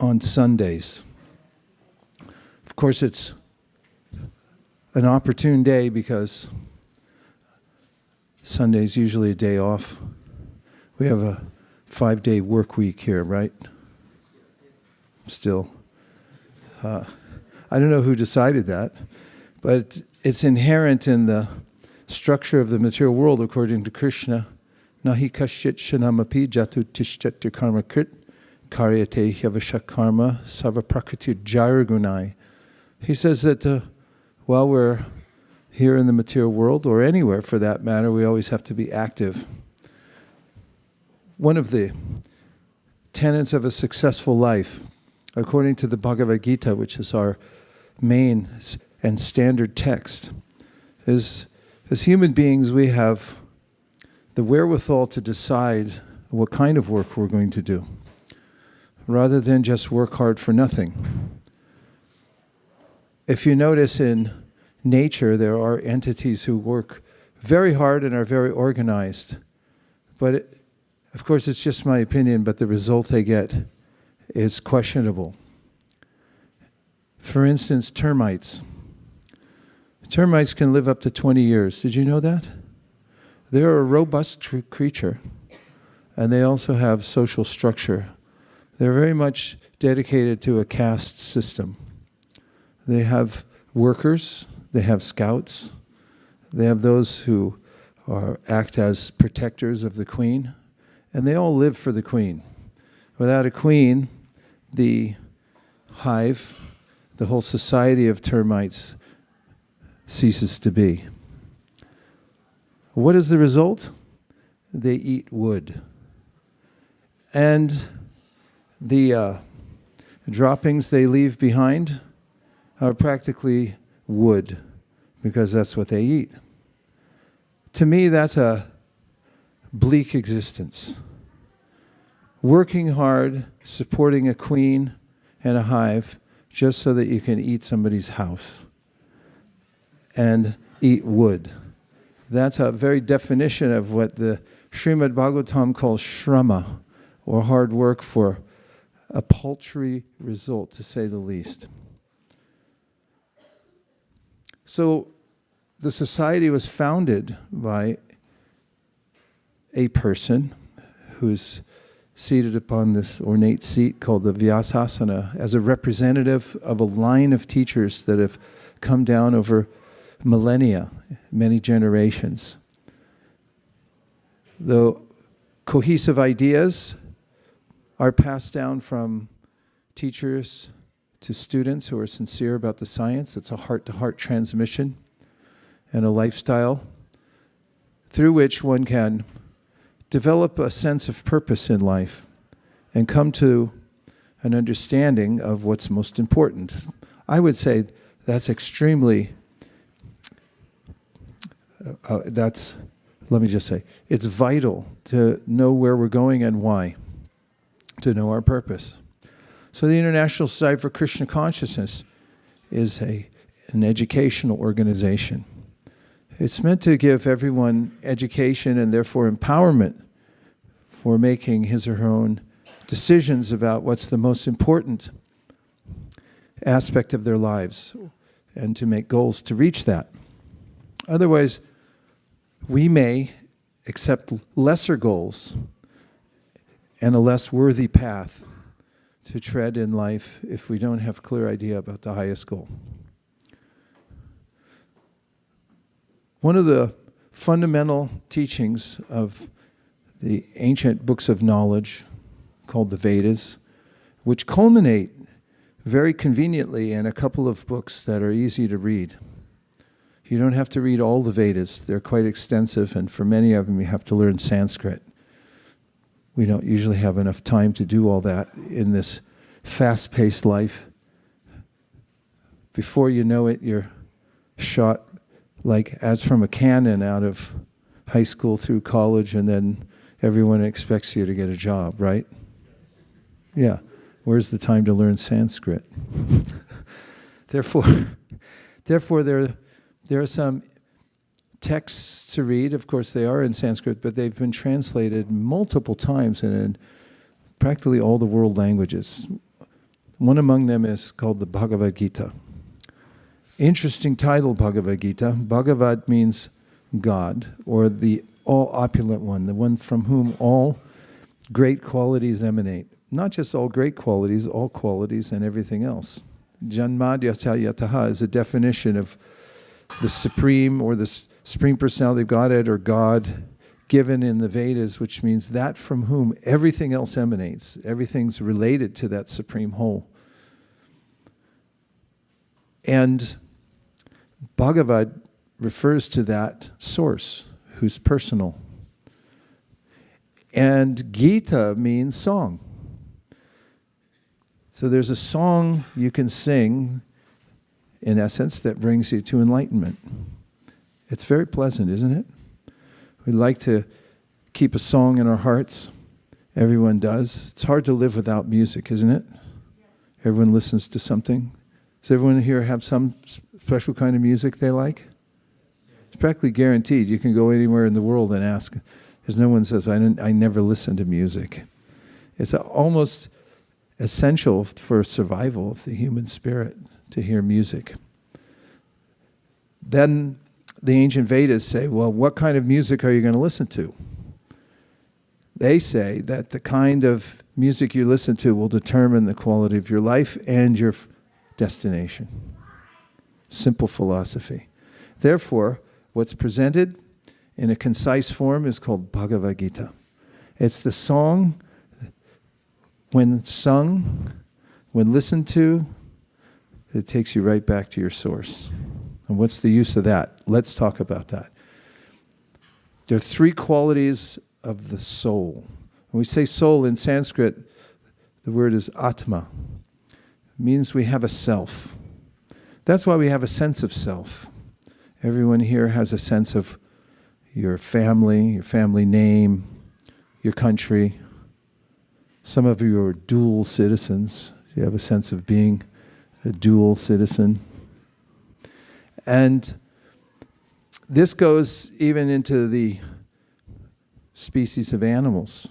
on Sundays. Of course, it's an opportune day because Sunday's usually a day off. We have a 5-day work week here, right? Still. I don't know who decided that, but it's inherent in the structure of the material world, according to Krishna. Nahi kashit shanamapi jatu tishtat karma krit karyate hyavasha karma sava prakriti jayaragunai. He says that while we're here in the material world, or anywhere for that matter, we always have to be active. One of the tenets of a successful life, according to the Bhagavad Gita, which is our main and standard text, is as human beings we have the wherewithal to decide what kind of work we're going to do, rather than just work hard for nothing. If you notice in nature, there are entities who work very hard and are very organized. But of course, it's just my opinion, but the result they get is questionable. For instance, termites. Termites can live up to 20 years. Did you know that? They're a robust creature, and they also have social structure. They're very much dedicated to a caste system. They have workers, they have scouts, they have those who act as protectors of the queen, and they all live for the queen. Without a queen, the hive, the whole society of termites, ceases to be. What is the result? They eat wood. And the droppings they leave behind are practically wood, because that's what they eat. To me, that's a bleak existence. Working hard, supporting a queen and a hive, just so that you can eat somebody's house and eat wood. That's a very definition of what the Srimad Bhagavatam calls shrama, or hard work for a paltry result, to say the least. So the society was founded by a person who's seated upon this ornate seat called the Vaisesika as a representative of a line of teachers that have come down over millennia, many generations. The cohesive ideas are passed down from teachers to students who are sincere about the science. It's a heart-to-heart transmission and a lifestyle through which one can develop a sense of purpose in life and come to an understanding of what's most important. I would say that's extremely, let me just say, it's vital to know where we're going and why, to know our purpose. So the International Society for Krishna Consciousness is an educational organization. It's meant to give everyone education and therefore empowerment for making his or her own decisions about what's the most important aspect of their lives and to make goals to reach that. Otherwise, we may accept lesser goals and a less worthy path to tread in life if we don't have a clear idea about the highest goal. One of the fundamental teachings of the ancient books of knowledge called the Vedas, which culminate very conveniently in a couple of books that are easy to read. You don't have to read all the Vedas. They're quite extensive, and for many of them you have to learn Sanskrit. We don't usually have enough time to do all that in this fast-paced life. Before you know it, you're shot like as from a cannon out of high school through college, and then everyone expects you to get a job, right? Yeah. Where's the time to learn Sanskrit? Therefore, there are some texts to read. Of course, they are in Sanskrit, but they've been translated multiple times and in practically all the world languages. One among them is called the Bhagavad Gita. Interesting title, Bhagavad Gita. Bhagavad means God, or the all-opulent one, the one from whom all great qualities emanate. Not just all great qualities, all qualities and everything else. Janmadhyasya yataha is a definition of the supreme or the supreme personality of Godhead or God given in the Vedas, which means that from whom everything else emanates. Everything's related to that supreme whole. And Bhagavad refers to that source who's personal. And Gita means song. So there's a song you can sing, in essence, that brings you to enlightenment. It's very pleasant, isn't it? We like to keep a song in our hearts. Everyone does. It's hard to live without music, isn't it? Everyone listens to something. Does everyone here have some special kind of music they like? It's practically guaranteed. You can go anywhere in the world and ask. Because no one says, I never listen to music. It's almost essential for survival of the human spirit to hear music. Then the ancient Vedas say, well, what kind of music are you going to listen to? They say that the kind of music you listen to will determine the quality of your life and your destination. Simple philosophy. Therefore, what's presented in a concise form is called Bhagavad Gita. It's the song, when sung, when listened to, it takes you right back to your source. And what's the use of that? Let's talk about that. There are three qualities of the soul. When we say soul in Sanskrit, the word is atma. It means we have a self. That's why we have a sense of self. Everyone here has a sense of your family name, your country. Some of you are dual citizens. You have a sense of being a dual citizen. And this goes even into the species of animals.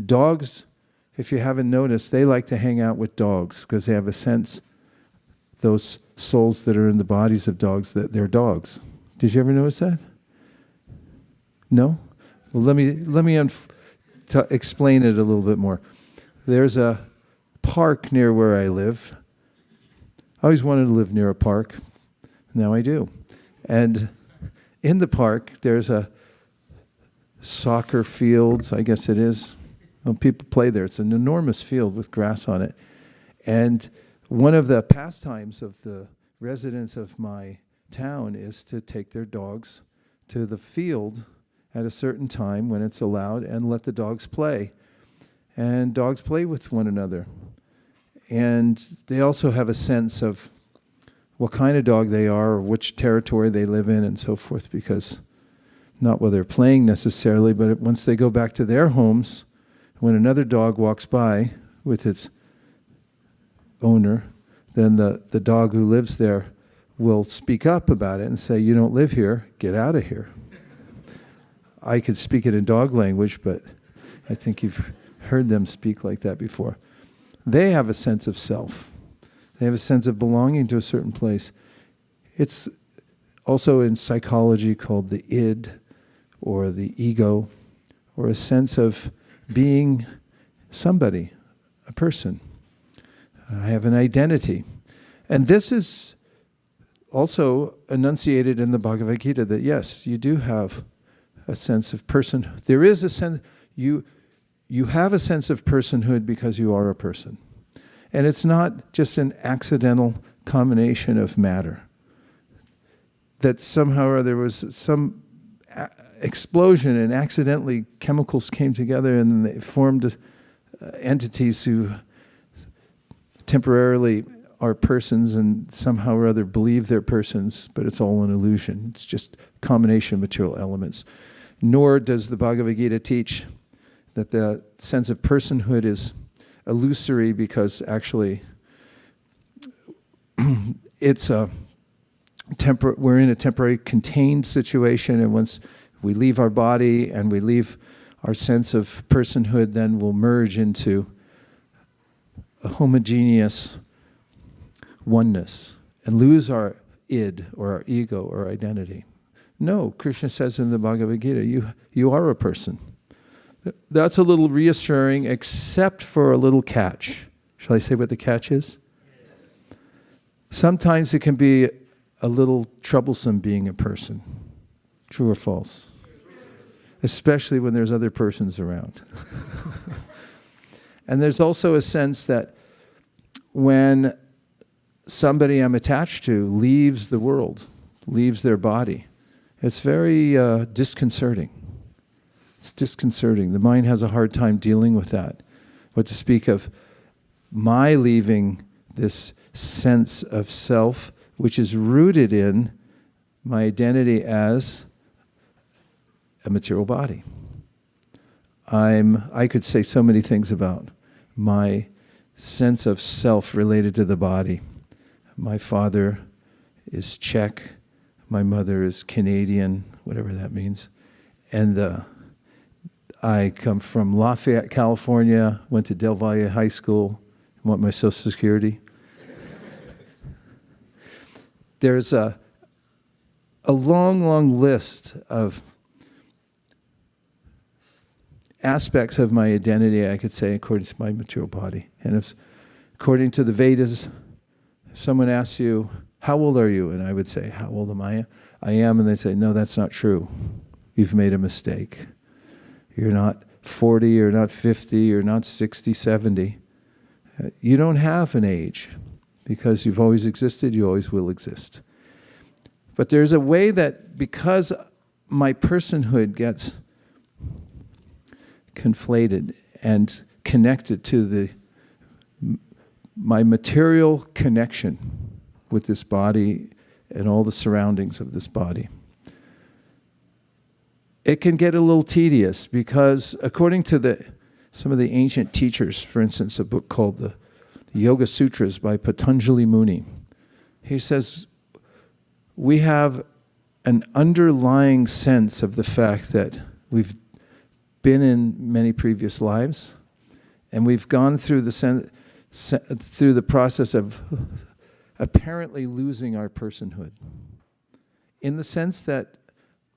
Dogs, if you haven't noticed, they like to hang out with dogs because they have a sense, those souls that are in the bodies of dogs, that they're dogs. Did you ever notice that? No? Well, let me explain it a little bit more. There's a park near where I live. I always wanted to live near a park. Now I do. And in the park, there's a soccer field, I guess it is. Well, people play there. It's an enormous field with grass on it. And one of the pastimes of the residents of my town is to take their dogs to the field at a certain time when it's allowed and let the dogs play. And dogs play with one another. And they also have a sense of what kind of dog they are or which territory they live in and so forth, because not while they're playing necessarily, but once they go back to their homes, when another dog walks by with its owner, then the dog who lives there will speak up about it and say, you don't live here, get out of here. I could speak it in dog language, but I think you've heard them speak like that before. They have a sense of self. They have a sense of belonging to a certain place. It's also in psychology called the id, or the ego, or a sense of being somebody, a person. I have an identity. And this is also enunciated in the Bhagavad Gita, that yes, you do have a sense of person. There is a sense, you have a sense of personhood because you are a person. And it's not just an accidental combination of matter. That somehow or there was some explosion and accidentally chemicals came together and they formed entities who temporarily are persons and somehow or other believe they're persons, but it's all an illusion. It's just a combination of material elements. Nor does the Bhagavad Gita teach that the sense of personhood is illusory, because actually it's we're in a temporary contained situation, and once we leave our body and we leave our sense of personhood, then we'll merge into a homogeneous oneness and lose our id or our ego or identity. No, Krishna says in the Bhagavad Gita, you are a person. That's a little reassuring, except for a little catch. Shall I say what the catch is? Yes. Sometimes it can be a little troublesome being a person. True or false? Especially when there's other persons around. And there's also a sense that when somebody I'm attached to leaves the world, leaves their body, it's very disconcerting. It's disconcerting. The mind has a hard time dealing with that. What to speak of my leaving this sense of self, which is rooted in my identity as a material body. I could say so many things about my sense of self related to the body. My father is Czech. My mother is Canadian, whatever that means. And I come from Lafayette, California, went to Del Valle High School. Want my Social Security? There's a long, long list of aspects of my identity, I could say, according to my material body. And if, according to the Vedas, if someone asks you, how old are you? And I would say, how old am I? I am. And they say, no, that's not true. You've made a mistake. You're not 40, you're not 50, you're not 60, 70. You don't have an age because you've always existed, you always will exist. But there's a way that because my personhood gets conflated and connected to my material connection with this body and all the surroundings of this body, it can get a little tedious because according to some of the ancient teachers, for instance, a book called the Yoga Sutras by Patanjali Muni, he says we have an underlying sense of the fact that we've been in many previous lives and we've gone through the process of apparently losing our personhood, in the sense that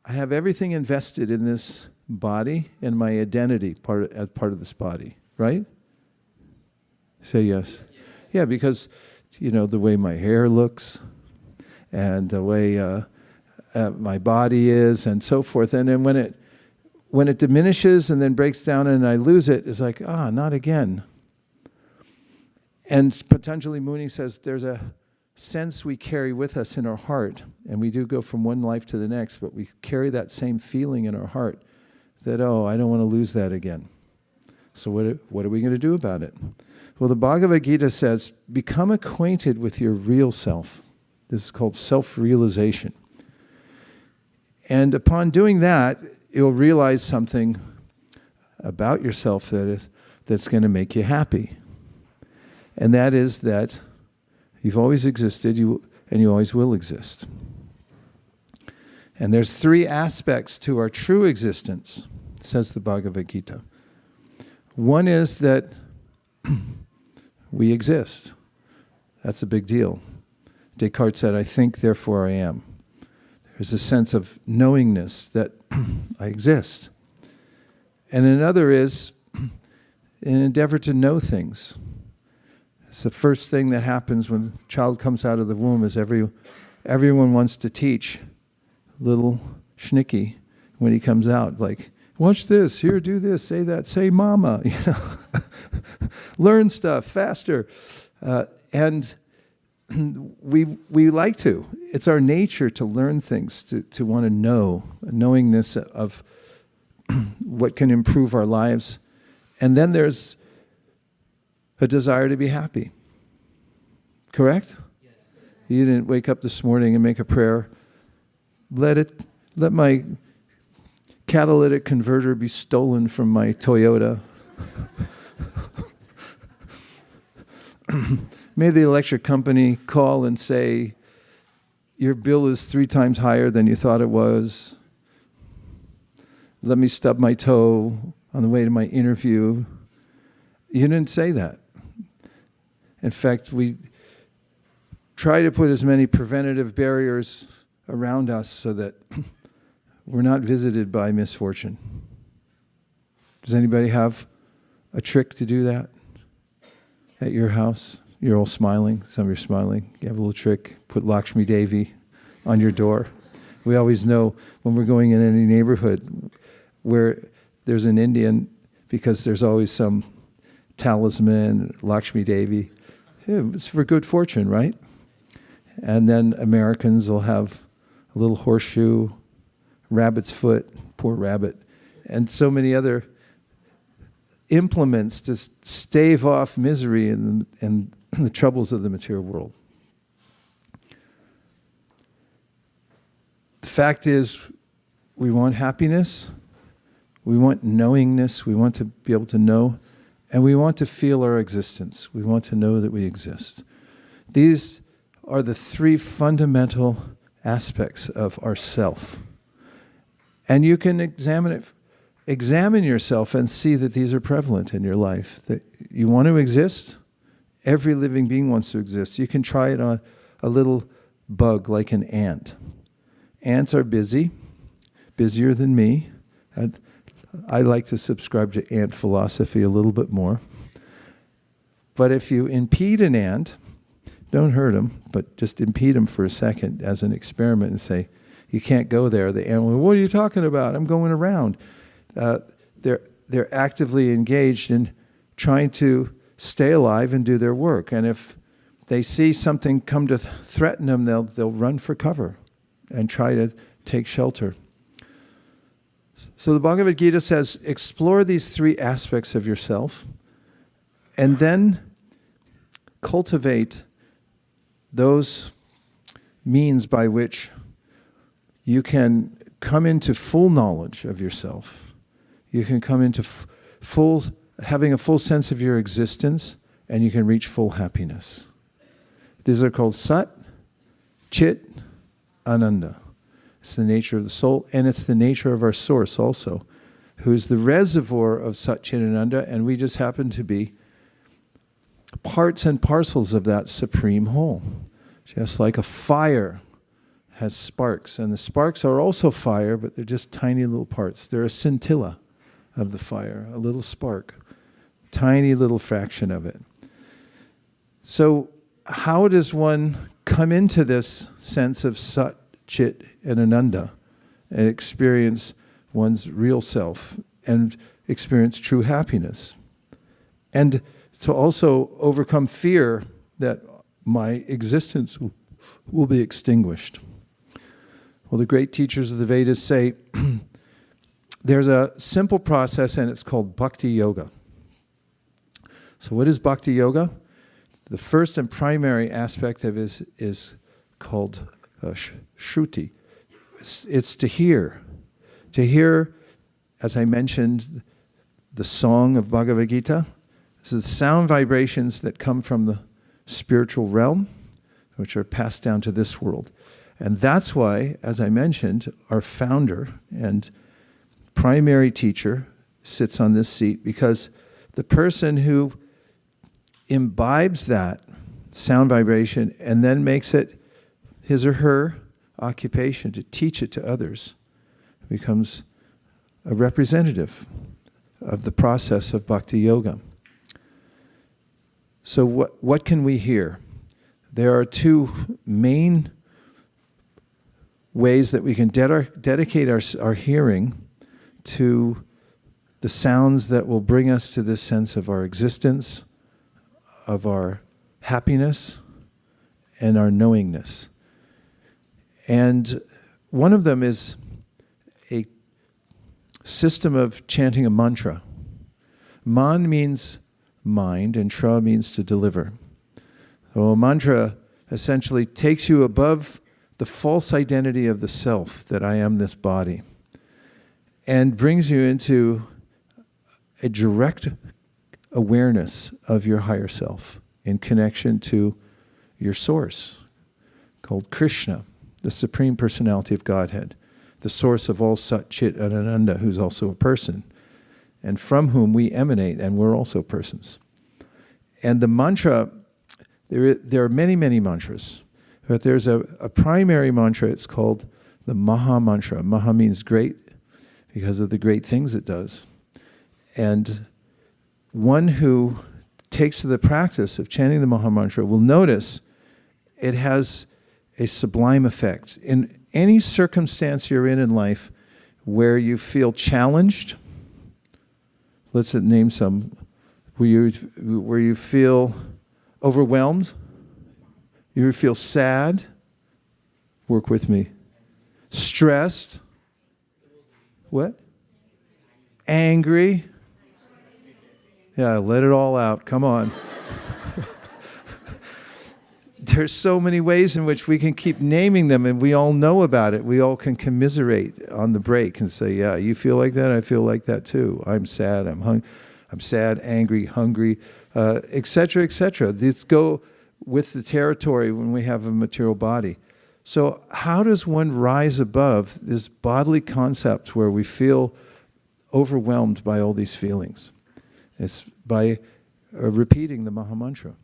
I have everything invested in this body and my identity as part of this body, right? Say yes. Yeah, because, the way my hair looks and the way my body is and so forth. And then when it diminishes and then breaks down and I lose it, it's like, not again. And Patanjali Muni says there's a sense we carry with us in our heart, and we do go from one life to the next, but we carry that same feeling in our heart that, I don't want to lose that again. So what are we going to do about it? Well, the Bhagavad Gita says, become acquainted with your real self. This is called self-realization. And upon doing that, you'll realize something about yourself that's going to make you happy. And that is that you've always existed, and you always will exist. And there's 3 aspects to our true existence, says the Bhagavad Gita. One is that we exist. That's a big deal. Descartes said, I think, therefore I am. There's a sense of knowingness that I exist. And another is an endeavor to know things. It's the first thing that happens when a child comes out of the womb is everyone wants to teach little Schnicky when he comes out. Like, watch this, here, do this, say that, say mama. Learn stuff faster. And we like to. It's our nature to learn things, to want to know, a knowingness of what can improve our lives. And then there's a desire to be happy. Correct? Yes. You didn't wake up this morning and make a prayer. Let my catalytic converter be stolen from my Toyota. May the electric company call and say, your bill is 3 times higher than you thought it was. Let me stub my toe on the way to my interview. You didn't say that. In fact, we try to put as many preventative barriers around us so that we're not visited by misfortune. Does anybody have a trick to do that at your house? You're all smiling. Some of you are smiling. You have a little trick. Put Lakshmi Devi on your door. We always know when we're going in any neighborhood where there's an Indian, because there's always some talisman, Lakshmi Devi. Yeah, it's for good fortune, right? And then Americans will have a little horseshoe, rabbit's foot, poor rabbit, and so many other implements to stave off misery and the troubles of the material world. The fact is, we want happiness, we want knowingness, we want to be able to know, and we want to feel our existence. We want to know that we exist. These are the three fundamental aspects of our self. And you can examine yourself and see that these are prevalent in your life. That you want to exist. Every living being wants to exist. You can try it on a little bug like an ant. Ants are busy, busier than me. I like to subscribe to ant philosophy a little bit more. But if you impede an ant, don't hurt him, but just impede him for a second as an experiment and say, you can't go there. The ant will, what are you talking about? I'm going around. They're actively engaged in trying to stay alive and do their work. And if they see something come to threaten them, they'll run for cover and try to take shelter. So the Bhagavad Gita says, explore these three aspects of yourself and then cultivate those means by which you can come into full knowledge of yourself. You can come into having a full sense of your existence, and you can reach full happiness. These are called Sat, Chit, Ananda. It's the nature of the soul, and it's the nature of our source also, who is the reservoir of Sat, Chit, Ananda, and we just happen to be parts and parcels of that supreme whole. Just like a fire has sparks, and the sparks are also fire, but they're just tiny little parts. They're a scintilla of the fire, a little spark, tiny little fraction of it. So how does one come into this sense of Sat, Chit, and Ananda and experience one's real self and experience true happiness? And to also overcome fear that my existence will be extinguished. Well, the great teachers of the Vedas say there's a simple process, and it's called Bhakti Yoga. So what is Bhakti Yoga? The first and primary aspect of it is called Shruti. It's to hear. To hear, as I mentioned, the song of Bhagavad Gita. This is the sound vibrations that come from the spiritual realm, which are passed down to this world. And that's why, as I mentioned, our founder and primary teacher sits on this seat, because the person who imbibes that sound vibration and then makes it his or her occupation to teach it to others becomes a representative of the process of Bhakti Yoga. So what can we hear? There are two main ways that we can dedicate our hearing to the sounds that will bring us to this sense of our existence, of our happiness, and our knowingness. And one of them is a system of chanting a mantra. Man means mind, and tra means to deliver. So a mantra essentially takes you above the false identity of the self, that I am this body, and brings you into a direct awareness of your higher self in connection to your source, called Krishna, the Supreme Personality of Godhead, the source of all Sat, Chit, and Ananda, who's also a person, and from whom we emanate, and we're also persons. And the mantra There are many, many mantras, but there's a primary mantra. It's called the Maha Mantra. Maha means great because of the great things it does. And one who takes to the practice of chanting the Maha Mantra will notice it has a sublime effect. In any circumstance you're in life where you feel challenged, let's name some, where you feel overwhelmed, you feel sad, work with me, stressed, what? Angry. Yeah, let it all out, come on. There's so many ways in which we can keep naming them, and we all know about it. We all can commiserate on the break and say, yeah, you feel like that? I feel like that too. I'm sad, I'm sad, angry, hungry, etc., etc. These go with the territory when we have a material body. So how does one rise above this bodily concept where we feel overwhelmed by all these feelings? It's by repeating the Maha Mantra.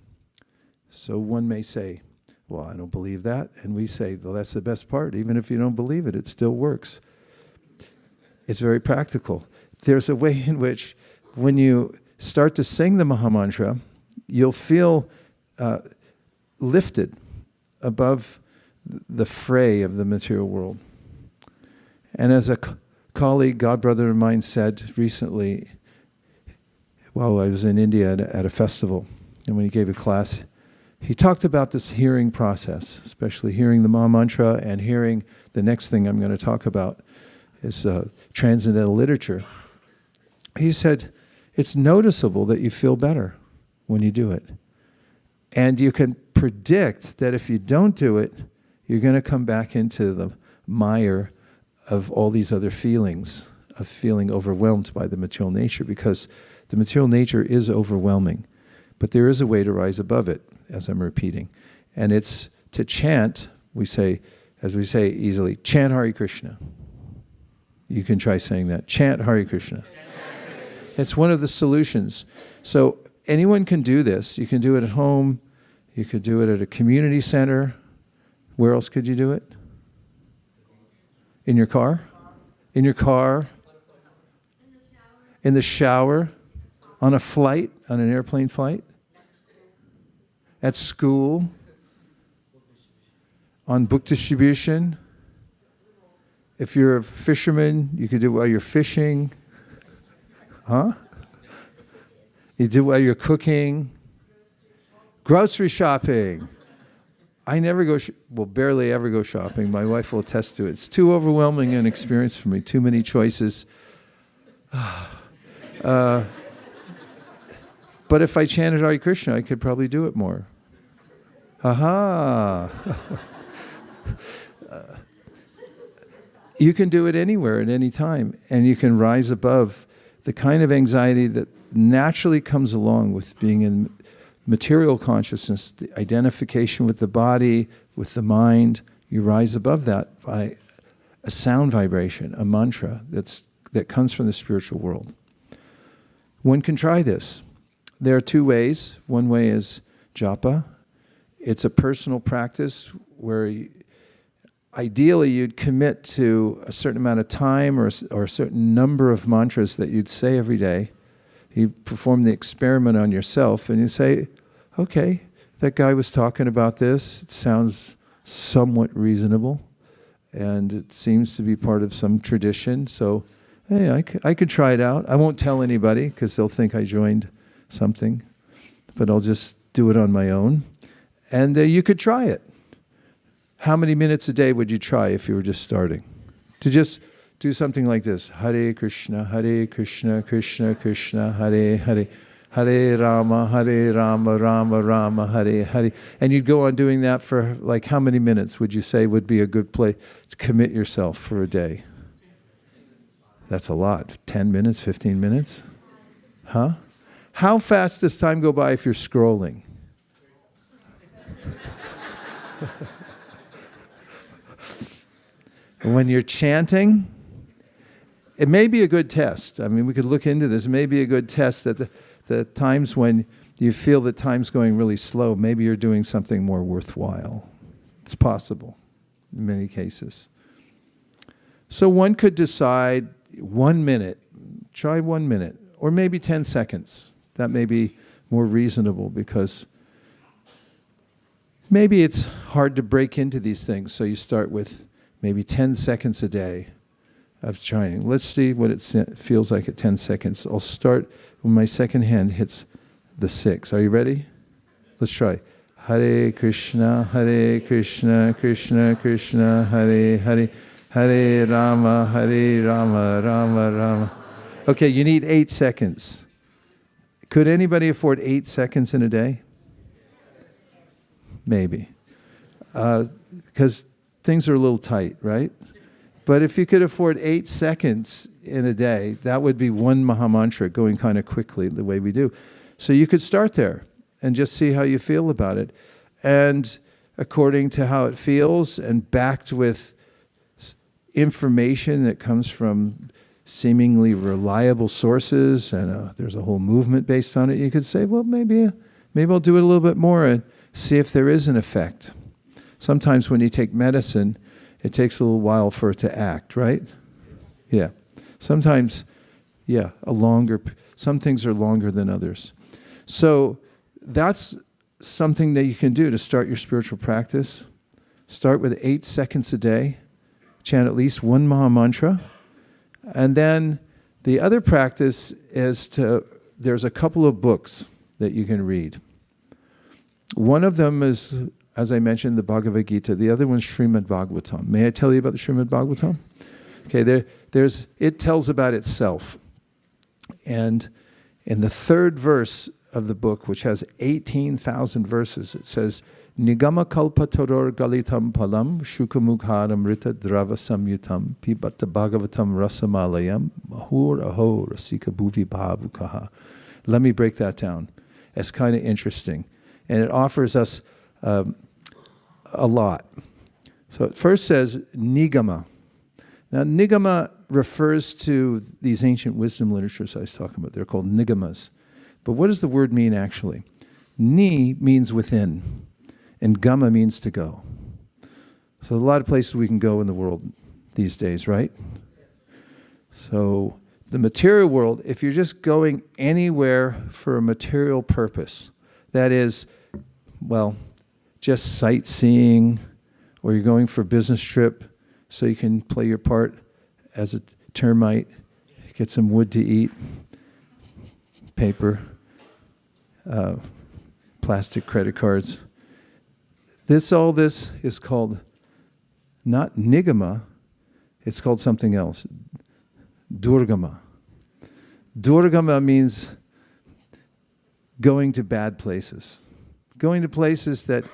So one may say, well, I don't believe that. And we say, well, that's the best part. Even if you don't believe it, it still works. It's very practical. There's a way in which when you start to sing the Maha Mantra, you'll feel lifted above the fray of the material world. And as a colleague, godbrother of mine said recently, while I was in India at a festival, and when he gave a class, he talked about this hearing process, especially hearing the Maha Mantra and hearing the next thing I'm going to talk about is transcendental literature. He said, it's noticeable that you feel better when you do it. And you can predict that if you don't do it, you're going to come back into the mire of all these other feelings, of feeling overwhelmed by the material nature, because the material nature is overwhelming. But there is a way to rise above it, as I'm repeating. And it's to chant, we say, as we say easily, chant Hare Krishna. You can try saying that. Chant Hare Krishna. It's one of the solutions. So anyone can do this. You can do it at home. You could do it at a community center. Where else could you do it? In your car? In your car? In the shower? On a flight? On an airplane flight? At school? On book distribution? If you're a fisherman, you could do it while you're fishing. Huh? You do it while you're cooking. Grocery shopping. I never go, barely ever go shopping. My wife will attest to it. It's too overwhelming an experience for me. Too many choices. But if I chanted Hare Krishna, I could probably do it more. You can do it anywhere at any time, and you can rise above the kind of anxiety that naturally comes along with being in material consciousness, the identification with the body, with the mind. You rise above that by a sound vibration, a mantra that comes from the spiritual world. One can try this. There are two ways. One way is japa. It's a personal practice where ideally you'd commit to a certain amount of time or a certain number of mantras that you'd say every day. You perform the experiment on yourself and you say, okay, that guy was talking about this. It sounds somewhat reasonable and it seems to be part of some tradition. So, hey, I could try it out. I won't tell anybody because they'll think I joined something, but I'll just do it on my own. And you could try it. How many minutes a day would you try if you were just starting? To just do something like this. Hare Krishna, Krishna Krishna, Hare Hare. Hare Rama, Rama Rama, Hare Hare. And you'd go on doing that for like how many minutes would you say would be a good place to commit yourself for a day? That's a lot. 10 minutes, 15 minutes? Huh? How fast does time go by if you're scrolling? When you're chanting, it may be a good test. I mean, we could look into this. It may be a good test that the times when you feel that time's going really slow, maybe you're doing something more worthwhile. It's possible in many cases. So one could decide 1 minute, try 1 minute, or maybe 10 seconds. That may be more reasonable because maybe it's hard to break into these things. So you start with maybe 10 seconds a day of trying. Let's see what it feels like at 10 seconds. I'll start when my second hand hits the 6. Are you ready? Let's try. Hare Krishna, Krishna Krishna, Hare Hare, Hare Rama, Rama Rama. Okay, you need 8 seconds. Could anybody afford 8 seconds in a day? Maybe. Because things are a little tight, right? But if you could afford 8 seconds in a day, that would be one Mahamantra going kind of quickly the way we do. So you could start there and just see how you feel about it. And according to how it feels and backed with information that comes from seemingly reliable sources, and there's a whole movement based on it, you could say, well, maybe I'll do it a little bit more and see if there is an effect. Sometimes when you take medicine, it takes a little while for it to act, right? Yeah. Sometimes, some things are longer than others. So that's something that you can do to start your spiritual practice. Start with 8 seconds a day. Chant at least one Mahamantra. And then the other practice is there's a couple of books that you can read. One of them is, as I mentioned, the Bhagavad Gita. The other one's Srimad Bhagavatam. May I tell you about the Srimad Bhagavatam? Okay, it tells about itself. And in the 3rd verse of the book, which has 18,000 verses, it says, Nigama kalpatoror galitam palam shukamukharam rita drava samyutam pibata bhagavatam rasamalayam mahur aho rasika bhuvi bhavukaha. Let me break that down. It's kind of interesting. And it offers us a lot. So it first says Nigama. Now Nigama refers to these ancient wisdom literatures I was talking about. They're called Nigamas. But what does the word mean actually? Ni means within, and Gama means to go. So a lot of places we can go in the world these days, right? So the material world, if you're just going anywhere for a material purpose, that is, well, just sightseeing, or you're going for a business trip so you can play your part as a termite, get some wood to eat, paper, plastic credit cards. All this is called not nigama, it's called something else. Durgama. Durgama means going to bad places. Going to places that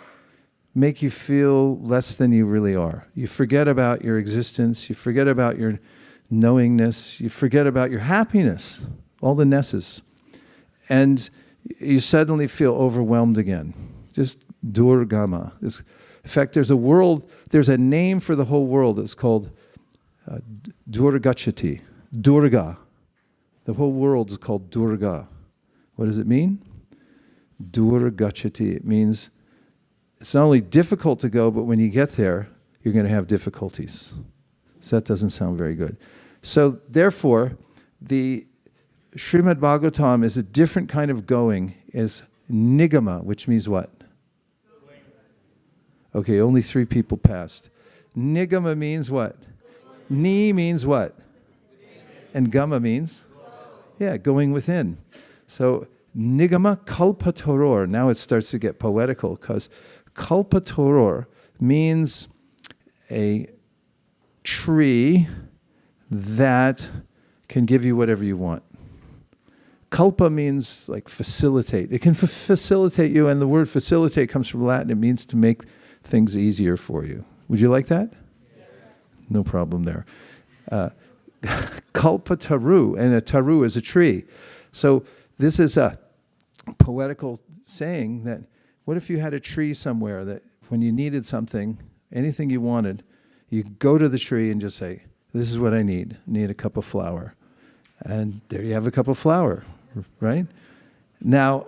make you feel less than you really are. You forget about your existence, you forget about your knowingness, you forget about your happiness, all the nesses. And you suddenly feel overwhelmed again. Just Durgama. In fact, there's a name for the whole world. It's called Durgachati. Durga. The whole world is called Durga. What does it mean? Durgachati. It means it's not only difficult to go, but when you get there, you're going to have difficulties. So that doesn't sound very good. So therefore, the Srimad Bhagavatam is a different kind of going. Is Nigama, which means what? Okay, only 3 people passed. Nigama means what? Ni means what? And Gama means? Yeah, going within. So Nigama kalpatoror. Now it starts to get poetical because kalpatoror means a tree that can give you whatever you want. Kalpa means like facilitate. It can facilitate you, and the word facilitate comes from Latin. It means to make things easier for you. Would you like that? Yes. No problem there. Kalpa taru, and a taru is a tree. So this is a poetical saying that what if you had a tree somewhere that when you needed something, anything you wanted, you go to the tree and just say, this is what I need. I need a cup of flour. And there you have a cup of flour, right? Now,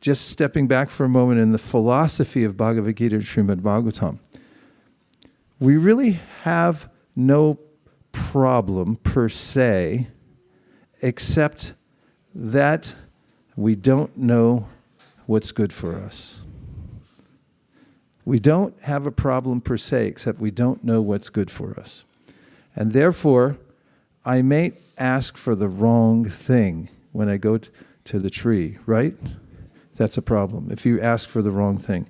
just stepping back for a moment in the philosophy of Bhagavad Gita and Srimad Bhagavatam, we really have no problem per se, except that we don't know what's good for us. We don't have a problem per se, except we don't know what's good for us. And therefore, I may ask for the wrong thing when I go to the tree, right? That's a problem. If you ask for the wrong thing.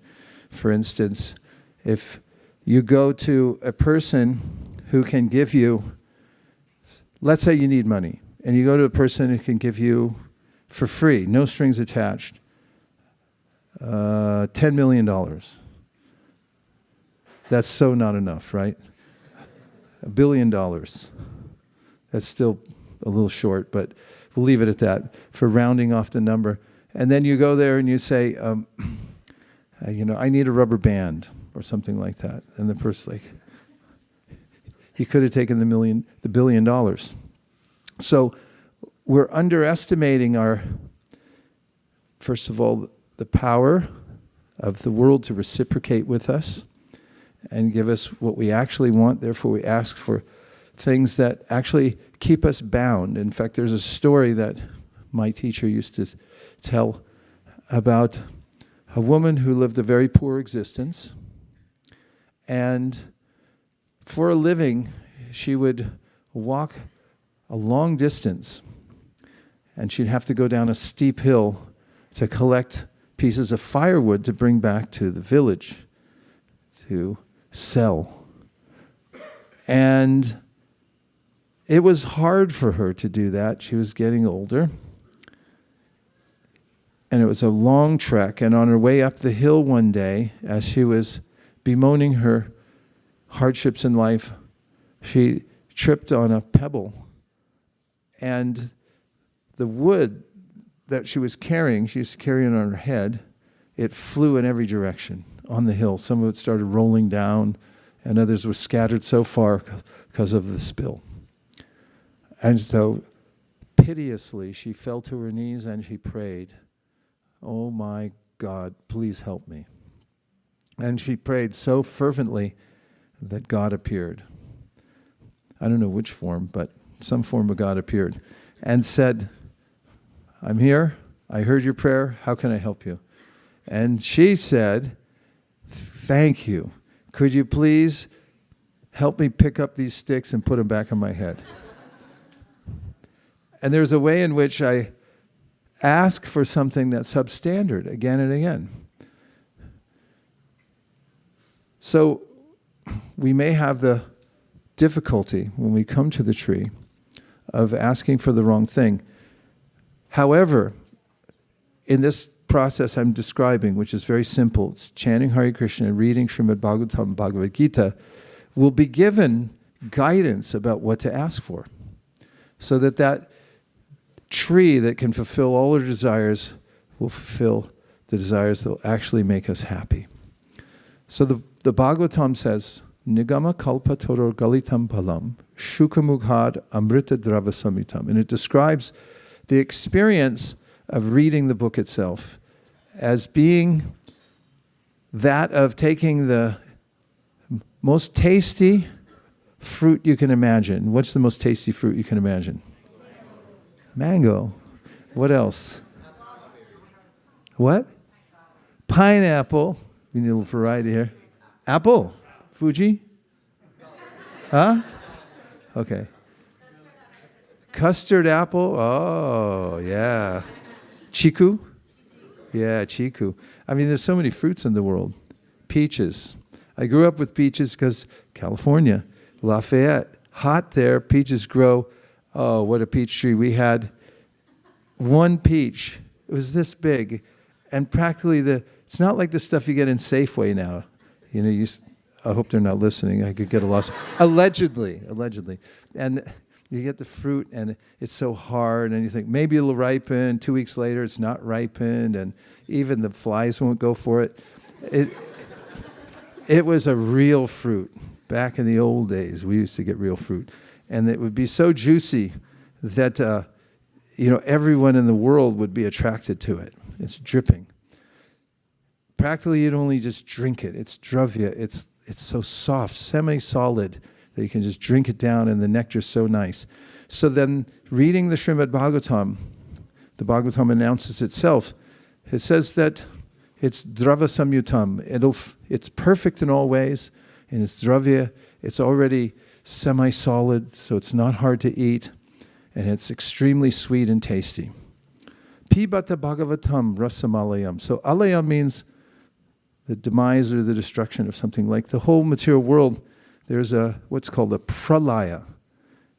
For instance, if you go to a person who can give you, let's say you need money, and you go to a person who can give you for free, no strings attached, $10 million. That's so not enough, right? $1 billion. That's still a little short, but we'll leave it at that for rounding off the number. And then you go there and you say, I need a rubber band or something like that. And the person's like, he could have taken the $1 billion. So we're underestimating first of all, the power of the world to reciprocate with us and give us what we actually want. Therefore, we ask for things that actually keep us bound. In fact, there's a story that my teacher used to tell about a woman who lived a very poor existence. And for a living, she would walk a long distance. And she'd have to go down a steep hill to collect pieces of firewood to bring back to the village to sell. And it was hard for her to do that. She was getting older. And it was a long trek. And on her way up the hill one day, as she was bemoaning her hardships in life, she tripped on a pebble. And the wood that she was carrying on her head, it flew in every direction on the hill. Some of it started rolling down, and others were scattered so far because of the spill. And so, piteously, she fell to her knees and she prayed, "Oh my God, please help me." And she prayed so fervently that God appeared. I don't know which form, but some form of God appeared and said, "I'm here. I heard your prayer. How can I help you?" And she said, "Thank you. Could you please help me pick up these sticks and put them back on my head?" And there's a way in which I ask for something that's substandard again and again. So we may have the difficulty when we come to the tree of asking for the wrong thing. However, in this process I'm describing, which is very simple, it's chanting Hare Krishna and reading Srimad Bhagavatam, Bhagavad Gita, we'll be given guidance about what to ask for, so that tree that can fulfill all our desires will fulfill the desires that will actually make us happy. So the Bhagavatam says, Nigama kalpa toror galitam palam, shukamughad amrita drava samitam. And it describes the experience of reading the book itself as being that of taking the most tasty fruit you can imagine. What's the most tasty fruit you can imagine? Mango. What else? What? Pineapple. We need a little variety here. Apple. Fuji? Huh? Okay. Custard apple. Oh, yeah. Chiku? Yeah, chiku. I mean, there's so many fruits in the world. Peaches. I grew up with peaches because California, Lafayette, hot there, peaches grow. Oh, what a peach tree. We had one peach. It was this big. And practically it's not like the stuff you get in Safeway now. You know, I hope they're not listening. I could get a loss. Allegedly. And you get the fruit and it's so hard and you think maybe it'll ripen. 2 weeks later, it's not ripened and even the flies won't go for it. It was a real fruit. Back in the old days, we used to get real fruit. And it would be so juicy that, everyone in the world would be attracted to it. It's dripping. Practically, you'd only just drink it. It's dravya. It's so soft, semi-solid, that you can just drink it down, and the nectar's so nice. So then, reading the Srimad Bhagavatam, the Bhagavatam announces itself. It says that it's drava samyutam. It's perfect in all ways, and it's dravya. It's already semi-solid, so it's not hard to eat, and it's extremely sweet and tasty. Pibata Bhagavatam rasamalayam. So alayam means the demise or the destruction of something. Like the whole material world, there's what's called a pralaya.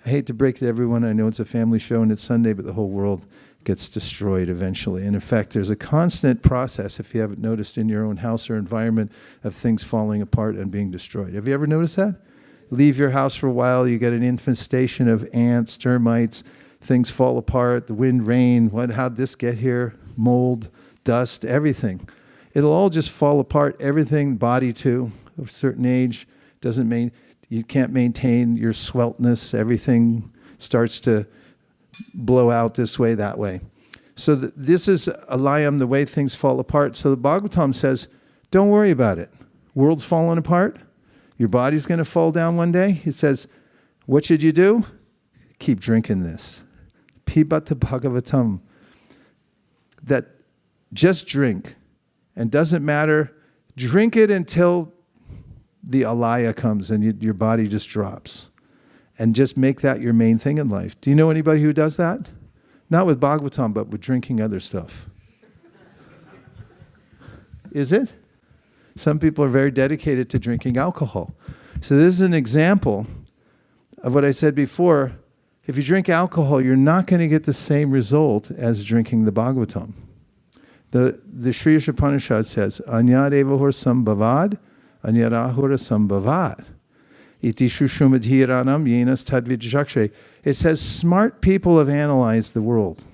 I hate to break it to everyone. I know it's a family show and it's Sunday, but the whole world gets destroyed eventually. And in fact, there's a constant process, if you haven't noticed, in your own house or environment of things falling apart and being destroyed. Have you ever noticed that? Leave your house for a while, you get an infestation of ants, termites, things fall apart, the wind, rain, how'd this get here? Mold, dust, everything. It'll all just fall apart, everything, body too, of a certain age, you can't maintain your sweltness, everything starts to blow out this way, that way. So this is alayam, the way things fall apart. So the Bhagavatam says, don't worry about it. World's falling apart. Your body's going to fall down one day. It says, what should you do? Keep drinking this. Pibata Bhagavatam. That just drink. And doesn't matter. Drink it until the alaya comes and your body just drops. And just make that your main thing in life. Do you know anybody who does that? Not with Bhagavatam, but with drinking other stuff. Is it? Some people are very dedicated to drinking alcohol. So this is an example of what I said before. If you drink alcohol, you're not going to get the same result as drinking the Bhagavatam. The Sri Upanishad says, Anyadevahor sambhavad, anyarahura sambhavad. Iti shushumadhiranam yenas tadvijakshe. It says smart people have analyzed the world.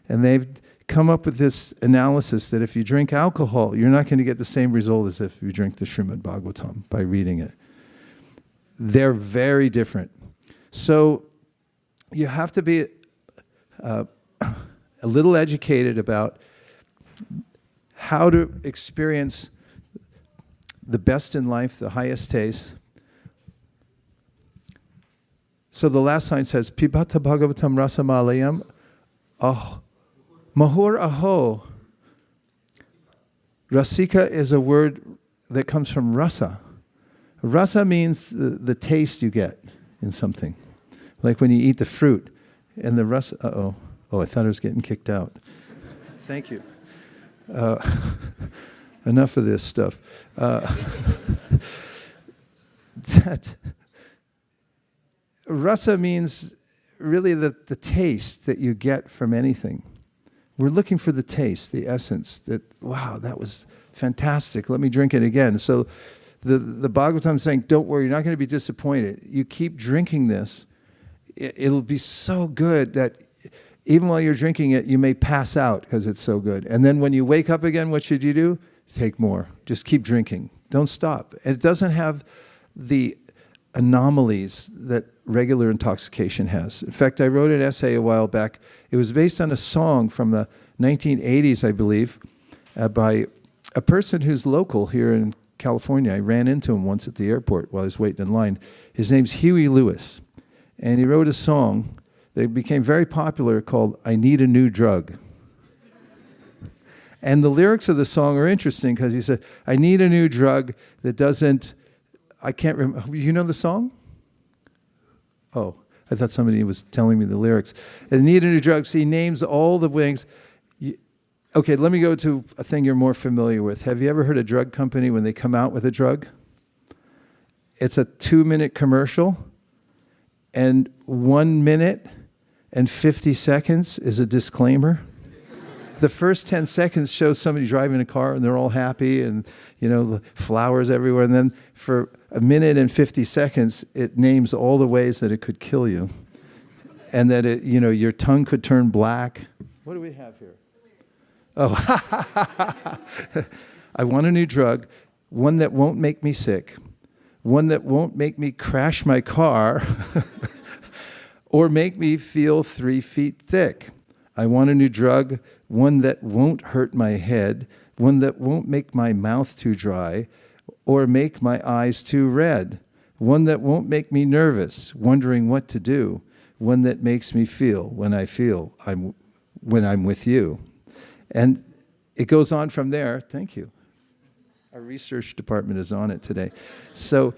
And they've come up with this analysis that if you drink alcohol, you're not going to get the same result as if you drink the Srimad Bhagavatam by reading it. They're very different. So you have to be a little educated about how to experience the best in life, the highest taste. So the last line says, Pibata Bhagavatam rasamalayam mahur aho. Rasika is a word that comes from rasa. Rasa means the taste you get in something. Like when you eat the fruit and the rasa, I thought I was getting kicked out. Thank you. Enough of this stuff. That rasa means really the taste that you get from anything. We're looking for the taste, the essence, that, wow, that was fantastic. Let me drink it again. So the Bhagavatam is saying, don't worry, you're not going to be disappointed. You keep drinking this. It'll be so good that even while you're drinking it, you may pass out because it's so good. And then when you wake up again, what should you do? Take more. Just keep drinking. Don't stop. And it doesn't have the anomalies that regular intoxication has. In fact, I wrote an essay a while back. It was based on a song from the 1980s, I believe, by a person who's local here in California. I ran into him once at the airport while I was waiting in line. His name's Huey Lewis. And he wrote a song that became very popular called I Need a New Drug. And the lyrics of the song are interesting because he said, I need a new drug that doesn't, I can't remember. You know the song? Oh, I thought somebody was telling me the lyrics. I need a new drug. So he names all the wings. Okay, let me go to a thing you're more familiar with. Have you ever heard a drug company when they come out with a drug? It's a 2-minute commercial, and 1 minute and 50 seconds is a disclaimer. The first 10 seconds shows somebody driving a car and they're all happy and, the flowers everywhere. And then for 1 minute and 50 seconds, it names all the ways that it could kill you. And that your tongue could turn black. What do we have here? Oh, I want a new drug, one that won't make me sick, one that won't make me crash my car or make me feel 3 feet thick. I want a new drug, one that won't hurt my head, one that won't make my mouth too dry or make my eyes too red, one that won't make me nervous, wondering what to do, one that makes me feel when I'm with you. And it goes on from there. Thank you. Our research department is on it today. So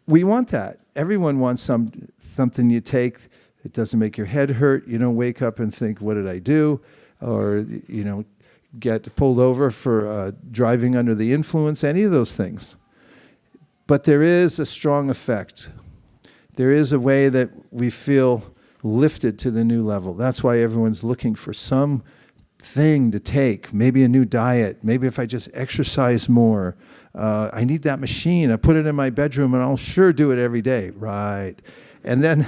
we want that. Everyone wants something you take. It doesn't make your head hurt. You don't wake up and think, what did I do? Or, get pulled over for driving under the influence, any of those things. But there is a strong effect. There is a way that we feel lifted to the new level. That's why everyone's looking for some thing to take, maybe a new diet, maybe if I just exercise more. I need that machine. I put it in my bedroom and I'll sure do it every day. Right. And then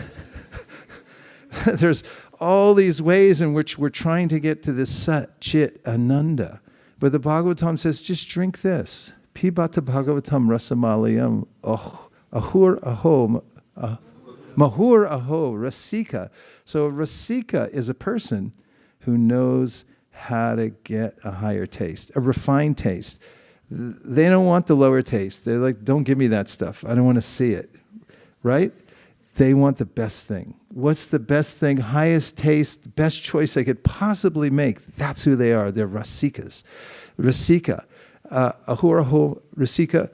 there's all these ways in which we're trying to get to this Sat Chit Ananda. But the Bhagavatam says, just drink this. Pibata Bhagavatam Rasamalayam Ahur Aho Mahur Aho Rasika. So Rasika is a person who knows how to get a higher taste, a refined taste. They don't want the lower taste. They're like, don't give me that stuff. I don't want to see it. Right? They want the best thing. What's the best thing? Highest taste, best choice they could possibly make. That's who they are. They're Rasikas. Rasika. Ahur Aho Rasika.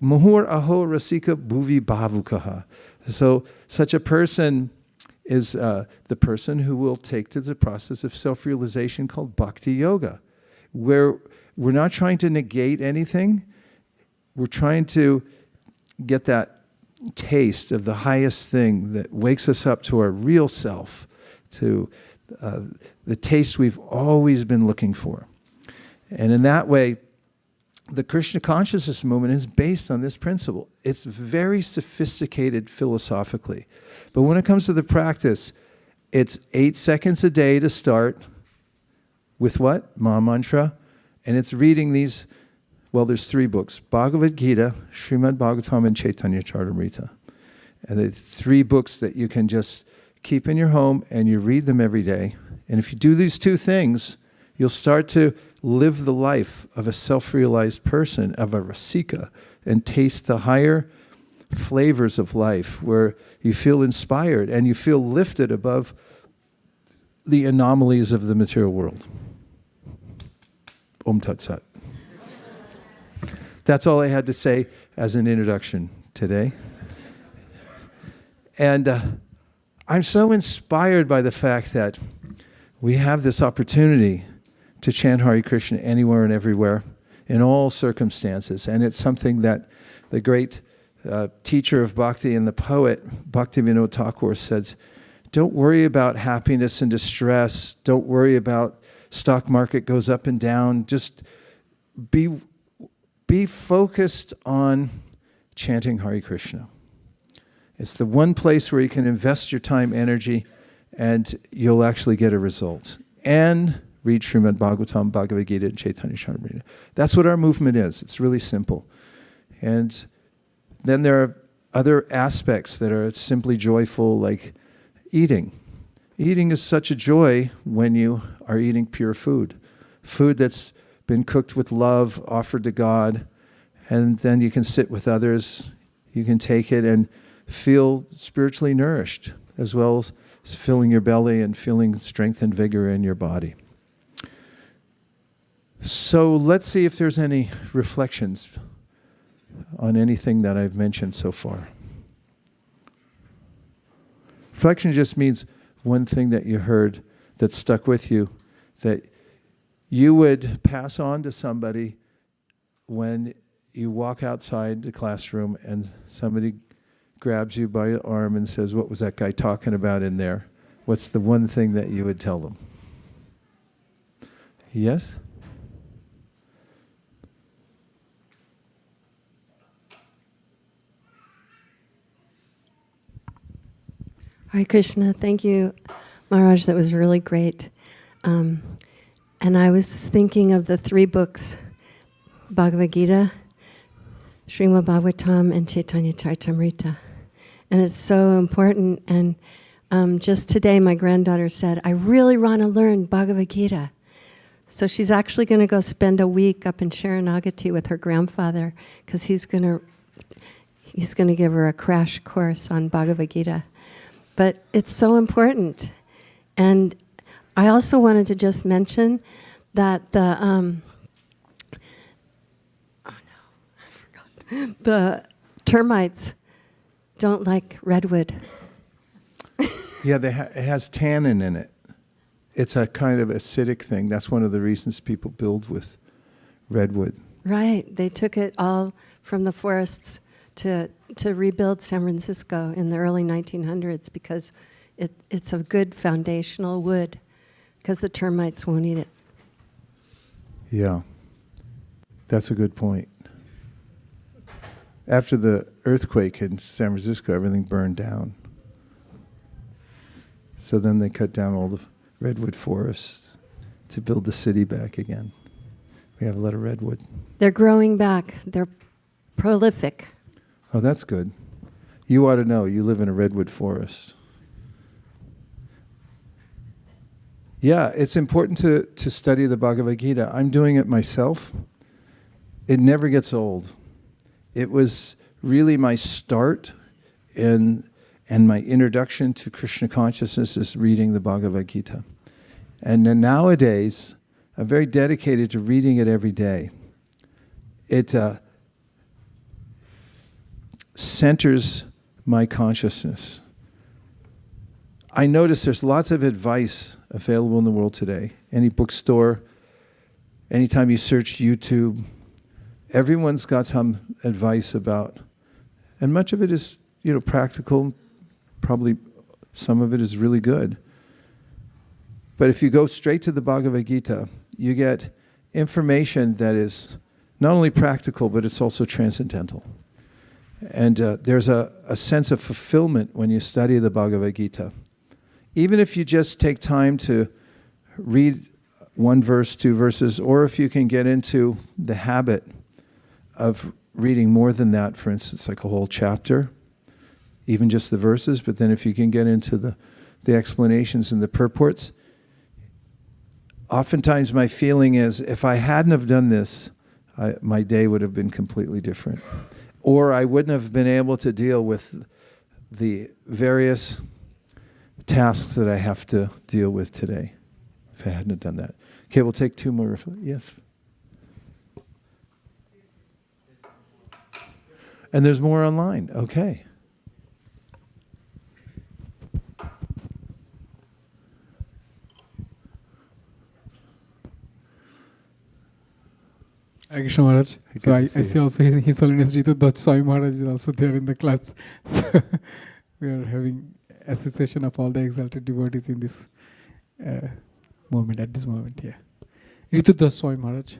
Mahur Aho Rasika Bhuvi Bhavukaha. So such a person is the person who will take to the process of self-realization called Bhakti Yoga, where we're not trying to negate anything. We're trying to get that taste of the highest thing that wakes us up to our real self, to the taste we've always been looking for. And in that way, the Krishna consciousness movement is based on this principle. It's very sophisticated philosophically. But when it comes to the practice, it's 8 seconds a day to start with what? Maha Mantra. And it's reading these, there's 3 books. Bhagavad Gita, Srimad Bhagavatam, and Chaitanya Charitamrita. And it's 3 books that you can just keep in your home and you read them every day. And if you do these 2 things, you'll start to live the life of a self-realized person, of a Rasika, and taste the higher flavors of life where you feel inspired and you feel lifted above the anomalies of the material world. Om Tat Sat. That's all I had to say as an introduction today. And I'm so inspired by the fact that we have this opportunity to chant Hare Krishna anywhere and everywhere, in all circumstances. And it's something that the great teacher of Bhakti and the poet, Bhaktivinoda Thakur, said, don't worry about happiness and distress. Don't worry about stock market goes up and down. Just be focused on chanting Hare Krishna. It's the one place where you can invest your time, energy, and you'll actually get a result. And read Srimad Bhagavatam, Bhagavad Gita, and Chaitanya Charitamrita. That's what our movement is. It's really simple. And then there are other aspects that are simply joyful, like eating. Eating is such a joy when you are eating pure food. Food that's been cooked with love, offered to God, and then you can sit with others. You can take it and feel spiritually nourished, as well as filling your belly and feeling strength and vigor in your body. So let's see if there's any reflections on anything that I've mentioned so far. Reflection just means one thing that you heard that stuck with you, that you would pass on to somebody when you walk outside the classroom and somebody grabs you by the arm and says, what was that guy talking about in there? What's the one thing that you would tell them? Yes? Hare Krishna, thank you, Maharaj. That was really great. And I was thinking of the 3 books, Bhagavad Gita, Srimad Bhagavatam, and Chaitanya Charitamrita. And it's so important. And just today, my granddaughter said, I really want to learn Bhagavad Gita. So she's actually going to go spend a week up in Sharanagati with her grandfather because he's going to give her a crash course on Bhagavad Gita. But it's so important. And I also wanted to just mention that the termites don't like redwood. Yeah, it has tannin in it. It's a kind of acidic thing. That's one of the reasons people build with redwood. Right. They took it all from the forests to rebuild San Francisco in the early 1900s because it's a good foundational wood because the termites won't eat it. Yeah, that's a good point. After the earthquake in San Francisco, everything burned down. So then they cut down all the redwood forests to build the city back again. We have a lot of redwood. They're growing back. They're prolific. Oh, that's good. You ought to know. You live in a redwood forest. Yeah, it's important to study the Bhagavad Gita. I'm doing it myself. It never gets old. It was really my start and my introduction to Krishna consciousness is reading the Bhagavad Gita. And then nowadays, I'm very dedicated to reading it every day. It centers my consciousness. I notice there's lots of advice available in the world today. Any bookstore, anytime you search YouTube, everyone's got some advice about, and much of it is, practical. Probably some of it is really good. But if you go straight to the Bhagavad Gita, you get information that is not only practical, but it's also transcendental. And there's a sense of fulfillment when you study the Bhagavad Gita. Even if you just take time to read one verse, two verses, or if you can get into the habit of reading more than that, for instance, like a whole chapter, even just the verses, but then if you can get into the explanations and the purports, oftentimes my feeling is if I hadn't have done this, my day would have been completely different. Or I wouldn't have been able to deal with the various tasks that I have to deal with today if I hadn't have done that. Okay, we'll take two more. Yes. And there's more online. Okay. Krishna Maharaj. So I see also His Holiness Jitudha Swami Maharaj is also there in the class. So we are having association of all the exalted devotees in this moment, at this moment, yeah. Jitudha Swami Maharaj.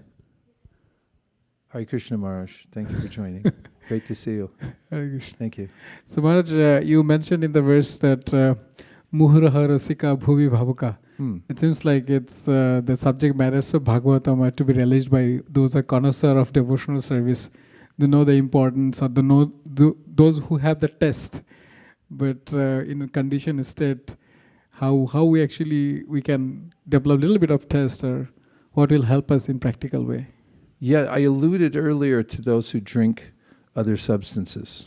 Hare Krishna Maharaj, thank you for joining. Great to see you. Hare Krishna. Thank you. So Maharaj, you mentioned in the verse that Muhuraha Rasika Bhuvi Bhavuka. It seems like it's the subject matters of Bhagavatam are to be realized by those who are connoisseurs of devotional service. They know the importance, or they know those who have the test. But in a conditioned state, how we can develop a little bit of test, or what will help us in practical way? Yeah, I alluded earlier to those who drink other substances.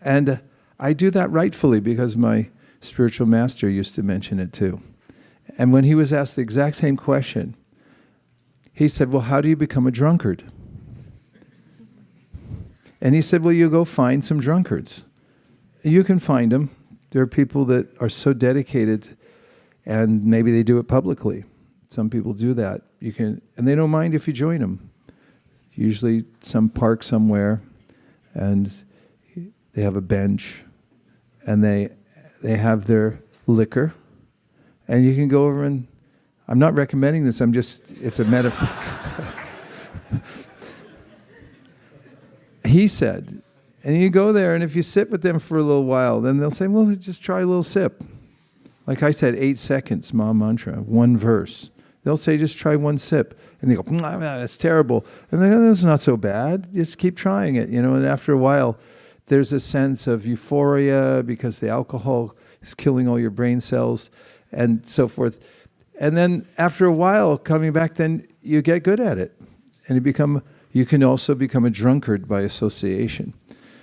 And I do that rightfully because my spiritual master used to mention it too. And when he was asked the exact same question, he said, well, how do you become a drunkard? And he said, well, you go find some drunkards. You can find them. There are people that are so dedicated, and maybe they do it publicly. Some people do that. And they don't mind if you join them. Usually some park somewhere, and they have a bench, and they have their liquor. And you can go over and, I'm not recommending this, it's a metaphor. He said, and you go there, and if you sit with them for a little while, then they'll say, well, just try a little sip. Like I said, 8 seconds, Maha Mantra, one verse. They'll say, just try one sip. And they go, that's terrible. And they go, that's not so bad. Just keep trying it, And after a while, there's a sense of euphoria because the alcohol is killing all your brain cells and so forth. And then after a while, coming back, then you get good at it. And you can also become a drunkard by association.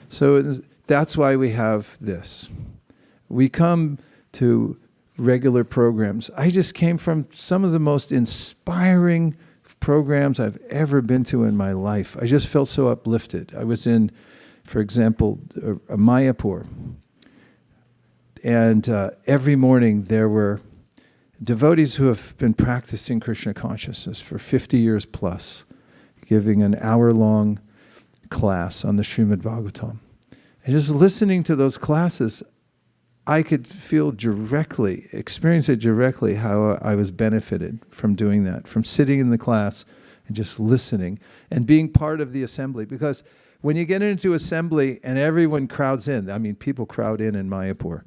So that's why we have this. We come to regular programs. I just came from some of the most inspiring programs I've ever been to in my life. I just felt so uplifted. I was in, for example, Mayapur. And every morning there were devotees who have been practicing Krishna consciousness for 50 years plus, giving an hour-long class on the Srimad Bhagavatam. And just listening to those classes, I could feel directly, experience it directly, how I was benefited from doing that, from sitting in the class and just listening and being part of the assembly. Because when you get into assembly and everyone crowds in, I mean, people crowd in Mayapur.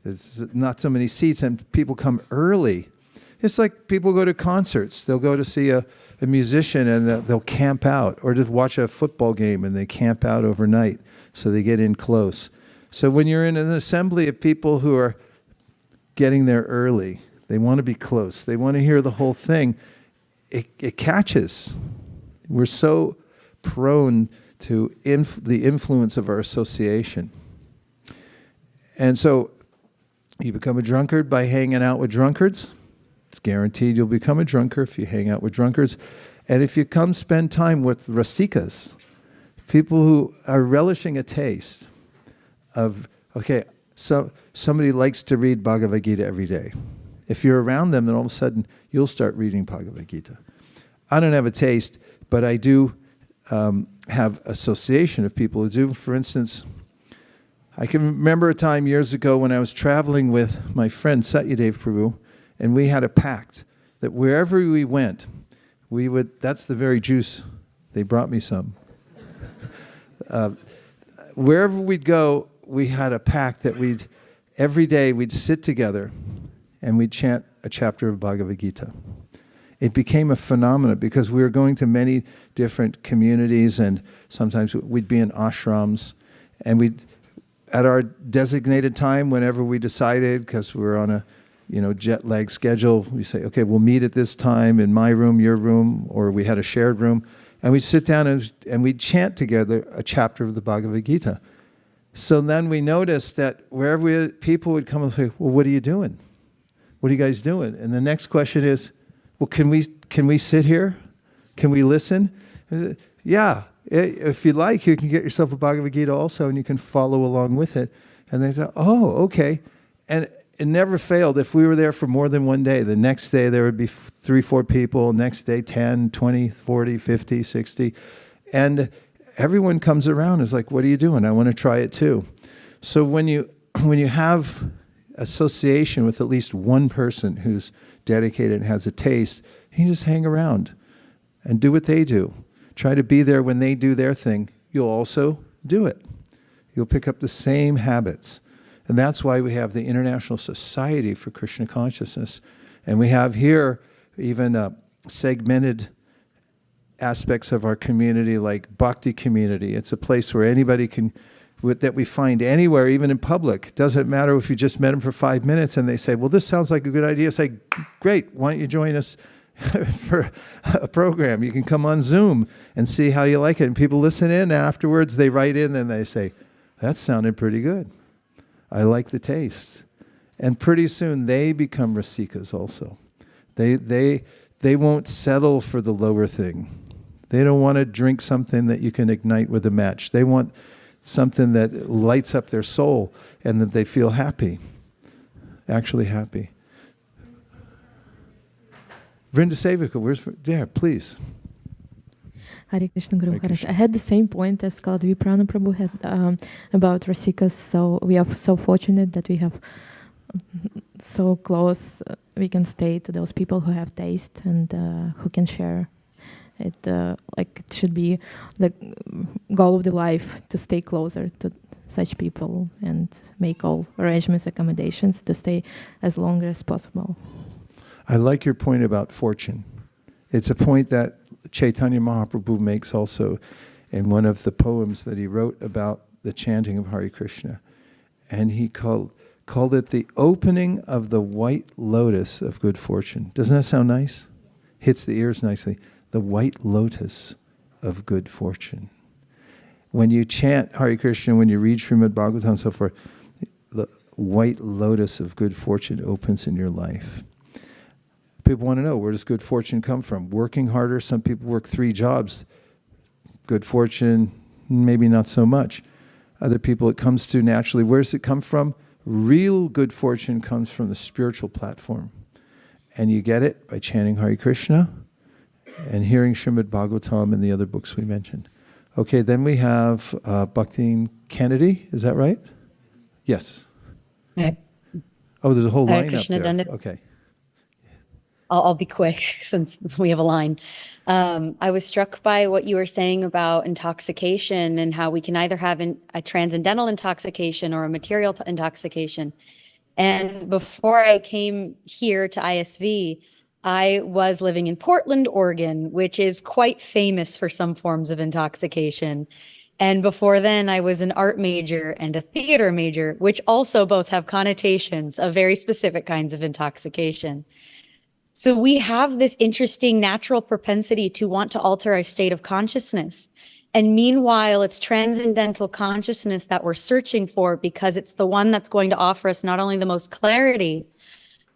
There's not so many seats and people come early. It's like people go to concerts. They'll go to see a musician and they'll camp out, or just watch a football game and they camp out overnight so they get in close. So when you're in an assembly of people who are getting there early, they want to be close, they want to hear the whole thing, it catches. We're so prone to the influence of our association. And so you become a drunkard by hanging out with drunkards. It's guaranteed you'll become a drunkard if you hang out with drunkards. And if you come spend time with rasikas, people who are relishing a taste of, okay, so somebody likes to read Bhagavad Gita every day. If you're around them, then all of a sudden you'll start reading Bhagavad Gita. I don't have a taste, but I do have association of people who do. For instance, I can remember a time years ago when I was traveling with my friend Satyadev Prabhu, and we had a pact that wherever we went, we would, that's the very juice, they brought me some. Wherever we'd go, we had a pact that every day we'd sit together and we'd chant a chapter of Bhagavad Gita. It became a phenomenon because we were going to many different communities, and sometimes we'd be in ashrams, and we'd, at our designated time, whenever we decided, because we were on a jet lag schedule, we say, okay, we'll meet at this time in my room, your room, or we had a shared room, and we'd sit down and we'd chant together a chapter of the Bhagavad Gita. So then we noticed that wherever people would come and say, well, what are you doing? What are you guys doing? And the next question is, well, can we sit here? Can we listen? Yeah. If you like, you can get yourself a Bhagavad Gita also, and you can follow along with it. And they thought, oh, okay. And it never failed. If we were there for more than one day, the next day there would be 3-4 people, next day 10, 20, 40, 50, 60. And everyone comes around and is like, what are you doing? I want to try it too. So when you have association with at least one person who's dedicated and has a taste, you can just hang around and do what they do. Try to be there when they do their thing. You'll also do it. You'll pick up the same habits. And that's why we have the International Society for Krishna Consciousness. And we have here even segmented aspects of our community, like Bhakti community. It's a place where anybody can, that we find anywhere, even in public. Doesn't matter if you just met them for 5 minutes and they say, well, this sounds like a good idea. Say, great, why don't you join us for a program? You can come on Zoom and see how you like it. And people listen in, and afterwards they write in and they say, that sounded pretty good. I like the taste. And pretty soon they become rasikas also. They won't settle for the lower thing. They don't want to drink something that you can ignite with a match. They want something that lights up their soul and that they feel happy, actually happy. Vrindasevika, where's there? Please. Hare Krishna Guru Maharaj. I had the same point as Kaladvi Prana Prabhu had about Rasikas. So we are so fortunate that we have so close. We can stay to those people who have taste and who can share it. Like it should be the goal of the life to stay closer to such people and make all arrangements, accommodations to stay as long as possible. I like your point about fortune. It's a point that Chaitanya Mahaprabhu makes also in one of the poems that he wrote about the chanting of Hare Krishna. And he called called it the opening of the white lotus of good fortune. Doesn't that sound nice? Hits the ears nicely. The white lotus of good fortune. When you chant Hare Krishna, when you read Srimad Bhagavatam and so forth, the white lotus of good fortune opens in your life. People want to know, where does good fortune come from? Working harder. Some people work 3 jobs. Good fortune, maybe not so much. Other people, it comes to naturally. Where does it come from? Real good fortune comes from the spiritual platform. And you get it by chanting Hare Krishna and hearing Srimad Bhagavatam and the other books we mentioned. Okay, then we have Bhakti Kennedy. Is that right? Yes. Okay. Oh, there's a whole Hare line up Krishna there. Dandit. Okay. I'll be quick since we have a line. I was struck by what you were saying about intoxication and how we can either have a transcendental intoxication or a material intoxication. And before I came here to ISV, I was living in Portland, Oregon, which is quite famous for some forms of intoxication. And before then, I was an art major and a theater major, which also both have connotations of very specific kinds of intoxication. So we have this interesting natural propensity to want to alter our state of consciousness. And meanwhile, it's transcendental consciousness that we're searching for because it's the one that's going to offer us not only the most clarity,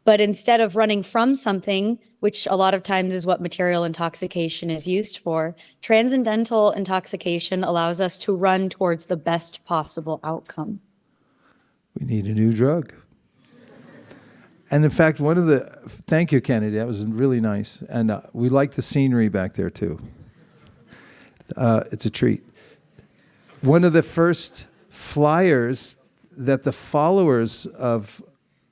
but instead of running from something, which a lot of times is what material intoxication is used for, transcendental intoxication allows us to run towards the best possible outcome. We need a new drug. And in fact, thank you, Kennedy, that was really nice. And we like the scenery back there too. It's a treat. One of the first flyers that the followers of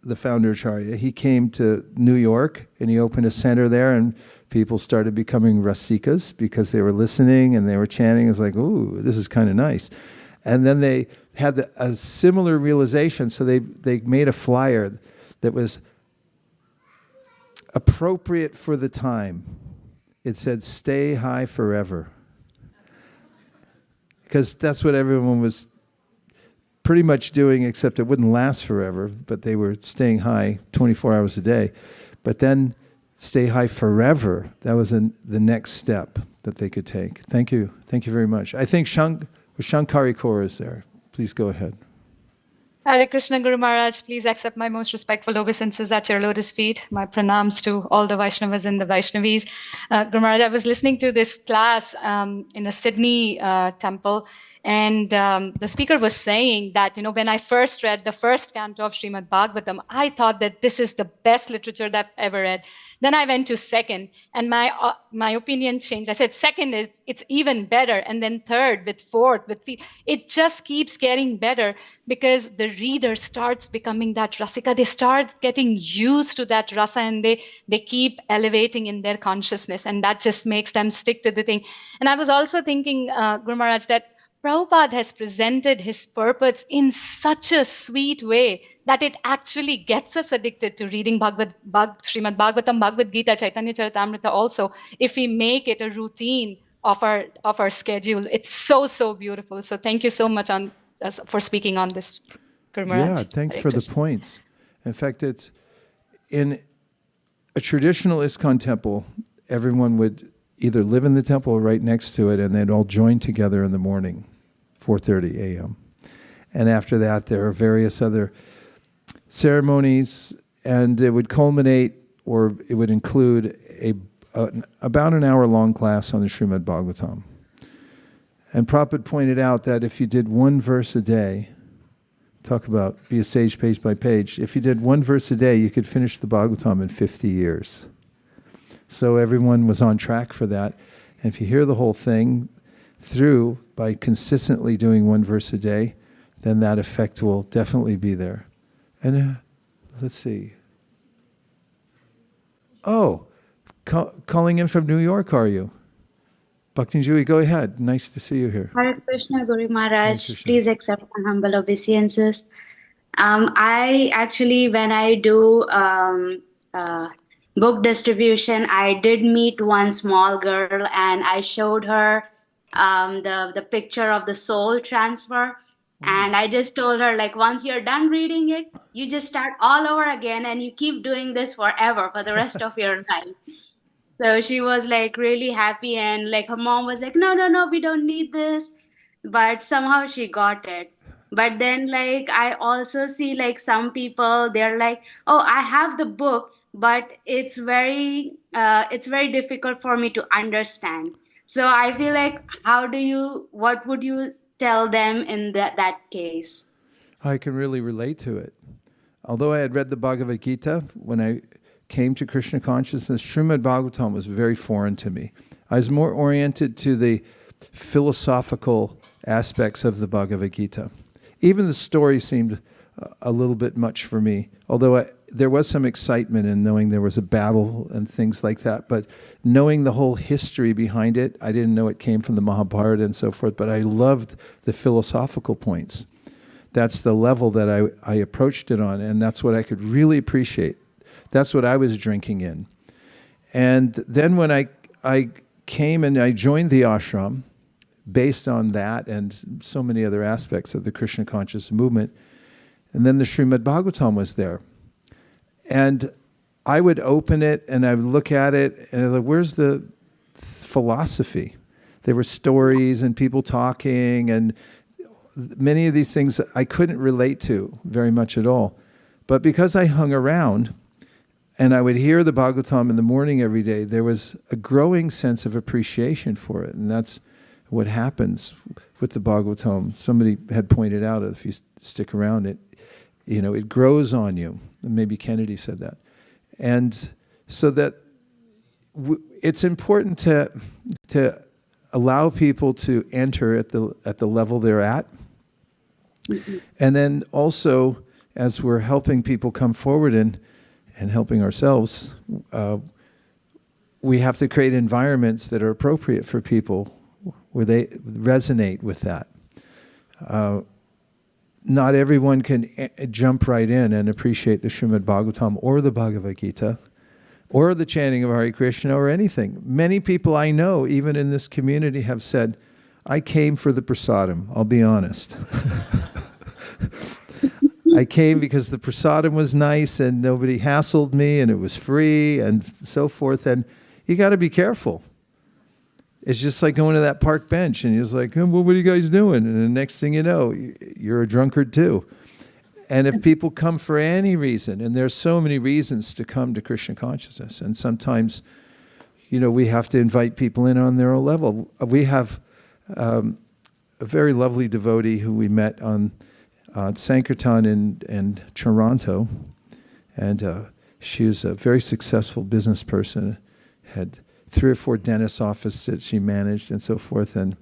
the founder Acharya, he came to New York and he opened a center there, and people started becoming Rasikas because they were listening and they were chanting. It's like, ooh, this is kind of nice. And then they had a similar realization, so they made a flyer that was appropriate for the time. It said, "Stay high forever." Because that's what everyone was pretty much doing, except it wouldn't last forever, but they were staying high 24 hours a day. But then stay high forever, that was the next step that they could take. Thank you. Thank you very much. I think Shankari Kaur is there. Please go ahead. Hare Krishna Guru Maharaj, please accept my most respectful obeisances at your lotus feet. My pranams to all the Vaishnavas and the Vaishnavis. Guru Maharaj, I was listening to this class in the Sydney temple, and the speaker was saying that, when I first read the first canto of Srimad Bhagavatam, I thought that this is the best literature that I've ever read. Then I went to second, and my opinion changed. I said second it's even better, and then third, with fourth, with fifth. It just keeps getting better because the reader starts becoming that rasika. They start getting used to that rasa, and they keep elevating in their consciousness, and that just makes them stick to the thing. And I was also thinking, Guru Maharaj, that Prabhupada has presented his purpose in such a sweet way that it actually gets us addicted to reading Srimad Bhagavatam, Bhagavad Gita, Chaitanya Charitamrita also, if we make it a routine of our schedule. It's so beautiful. So thank you so much for speaking on this, Guru Maharaj. Yeah, thanks Hare for Krishna. the points. In fact, it's in a traditional ISKCON temple, everyone would either live in the temple or right next to it, and they'd all join together in the morning, 4:30 a.m. And after that, there are various other ceremonies, and it would culminate, or it would include about an hour-long class on the Srimad Bhagavatam. And Prabhupada pointed out that if you did one verse a day, talk about be a sage page by page, if you did one verse a day, you could finish the Bhagavatam in 50 years. So everyone was on track for that. And if you hear the whole thing through by consistently doing one verse a day, then that effect will definitely be there. And let's see. Oh, calling in from New York, are you? Bhakti Jui, go ahead. Nice to see you here. Hare Krishna Guru Hare Maharaj, Krishna. please accept my humble obeisances. I actually, when I do book distribution, I did meet one small girl, and I showed her the picture of the soul transfer. And I just told her, like, once you're done reading it, you just start all over again and you keep doing this forever for the rest of your life. So she was like really happy, and like her mom was like, no, no, no, we don't need this. But somehow she got it. But then like I also see like some people, they're like, oh, I have the book, but it's very difficult for me to understand. So I feel like, what would you tell them in that case? I can really relate to it. Although I had read the Bhagavad Gita, when I came to Krishna consciousness, Srimad Bhagavatam was very foreign to me. I was more oriented to the philosophical aspects of the Bhagavad Gita. Even the story seemed a little bit much for me, although there was some excitement in knowing there was a battle and things like that. But knowing the whole history behind it, I didn't know it came from the Mahabharata and so forth, but I loved the philosophical points. That's the level that I approached it on, and that's what I could really appreciate. That's what I was drinking in. And then when I came and I joined the ashram, based on that and so many other aspects of the Krishna conscious movement, and then the Srimad Bhagavatam was there. And I would open it and I would look at it and I'd like, where's the philosophy? There were stories and people talking, and many of these things I couldn't relate to very much at all. But because I hung around and I would hear the Bhagavatam in the morning every day, there was a growing sense of appreciation for it. And that's what happens with the Bhagavatam. Somebody had pointed out, if you stick around it, it grows on you. Maybe Kennedy said that. And so that it's important to allow people to enter at the level they're at. Mm-hmm. And then also, as we're helping people come forward and helping ourselves, we have to create environments that are appropriate for people where they resonate with that. Not everyone can jump right in and appreciate the Srimad Bhagavatam or the Bhagavad Gita or the chanting of Hare Krishna or anything. Many people I know, even in this community, have said, I came for the prasadam, I'll be honest. I came because the prasadam was nice and nobody hassled me and it was free and so forth. And you got to be careful. It's just like going to that park bench and you're just like, well, what are you guys doing? And the next thing you know, you're a drunkard too. And if people come for any reason, and there's so many reasons to come to Krishna consciousness, and sometimes, we have to invite people in on their own level. We have a very lovely devotee who we met on Sankirtan in Toronto, and she was a very successful business person, had 3 or 4 dentist offices that she managed and so forth, and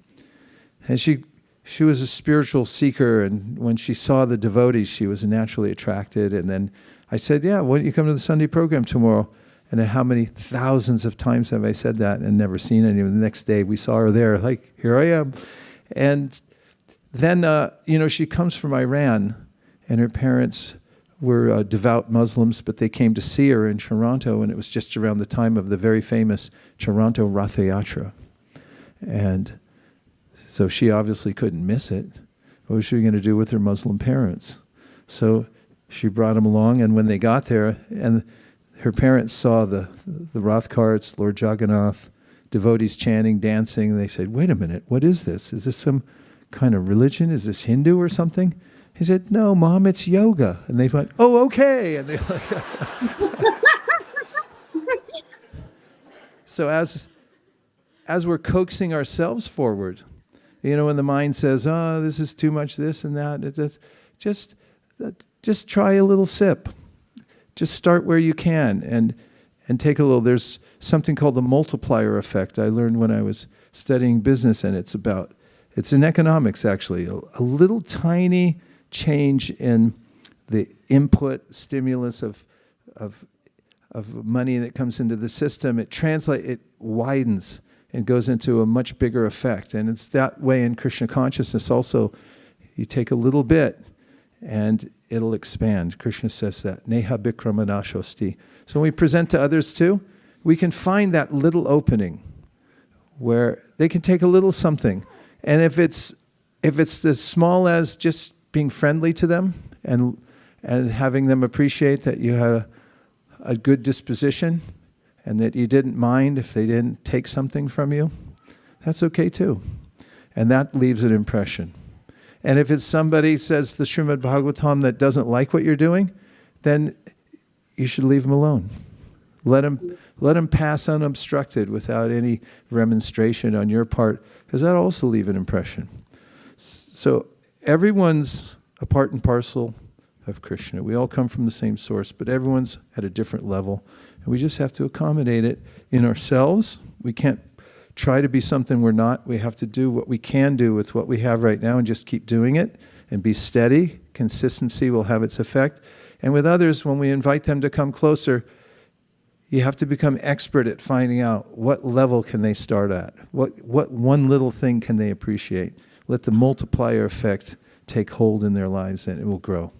she was a spiritual seeker, and when she saw the devotees, she was naturally attracted. And then I said, yeah, why don't you come to the Sunday program tomorrow? And how many thousands of times have I said that and never seen anyone? The next day we saw her there, like, here I am. And then, she comes from Iran, and her parents were devout Muslims, but they came to see her in Toronto, and it was just around the time of the very famous Toronto Ratha Yatra. And so she obviously couldn't miss it. What was she going to do with her Muslim parents? So she brought them along, and when they got there, and her parents saw the Rath carts, Lord Jagannath, devotees chanting, dancing, they said, wait a minute, what is this? Is this some kind of religion? Is this Hindu or something? He said, no, Mom, it's yoga. And they went, oh, okay. And they like, so as we're coaxing ourselves forward, when the mind says, oh, this is too much this and that, just try a little sip. Just start where you can and take a little. There's something called the multiplier effect I learned when I was studying business, and it's in economics actually. A little tiny change in the input stimulus of money that comes into the system, it widens and goes into a much bigger effect. And it's that way in Krishna consciousness also. You take a little bit and it'll expand. Krishna says that. Neha bikramanashosti. So when we present to others too, we can find that little opening where they can take a little something. And if it's if it's as small as just being friendly to them and having them appreciate that you had a good disposition and that you didn't mind if they didn't take something from you, that's okay too. And that leaves an impression. And if it's somebody says the Srimad Bhagavatam that doesn't like what you're doing, then you should leave them alone. Let them pass unobstructed without any remonstration on your part, because that'll also leave an impression. So everyone's a part and parcel of Krishna. We all come from the same source, but everyone's at a different level. And we just have to accommodate it in ourselves. We can't try to be something we're not. We have to do what we can do with what we have right now and just keep doing it and be steady. Consistency will have its effect. And with others, when we invite them to come closer, you have to become expert at finding out what level can they start at. What one little thing can they appreciate. Let the multiplier effect take hold in their lives and it will grow.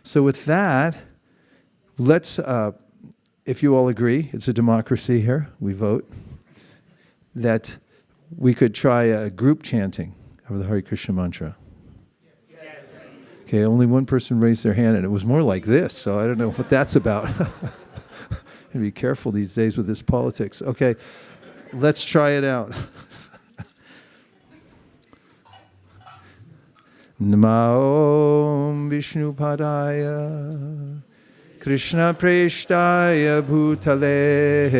So with that, let's, if you all agree, it's a democracy here, we vote, that we could try a group chanting of the Hare Krishna mantra. Yes. Okay, only one person raised their hand and it was more like this, so I don't know what that's about. Be careful these days with this politics. Okay, let's try it out. Namo Vishnu Padaya Krishna Preshtaya Bhutale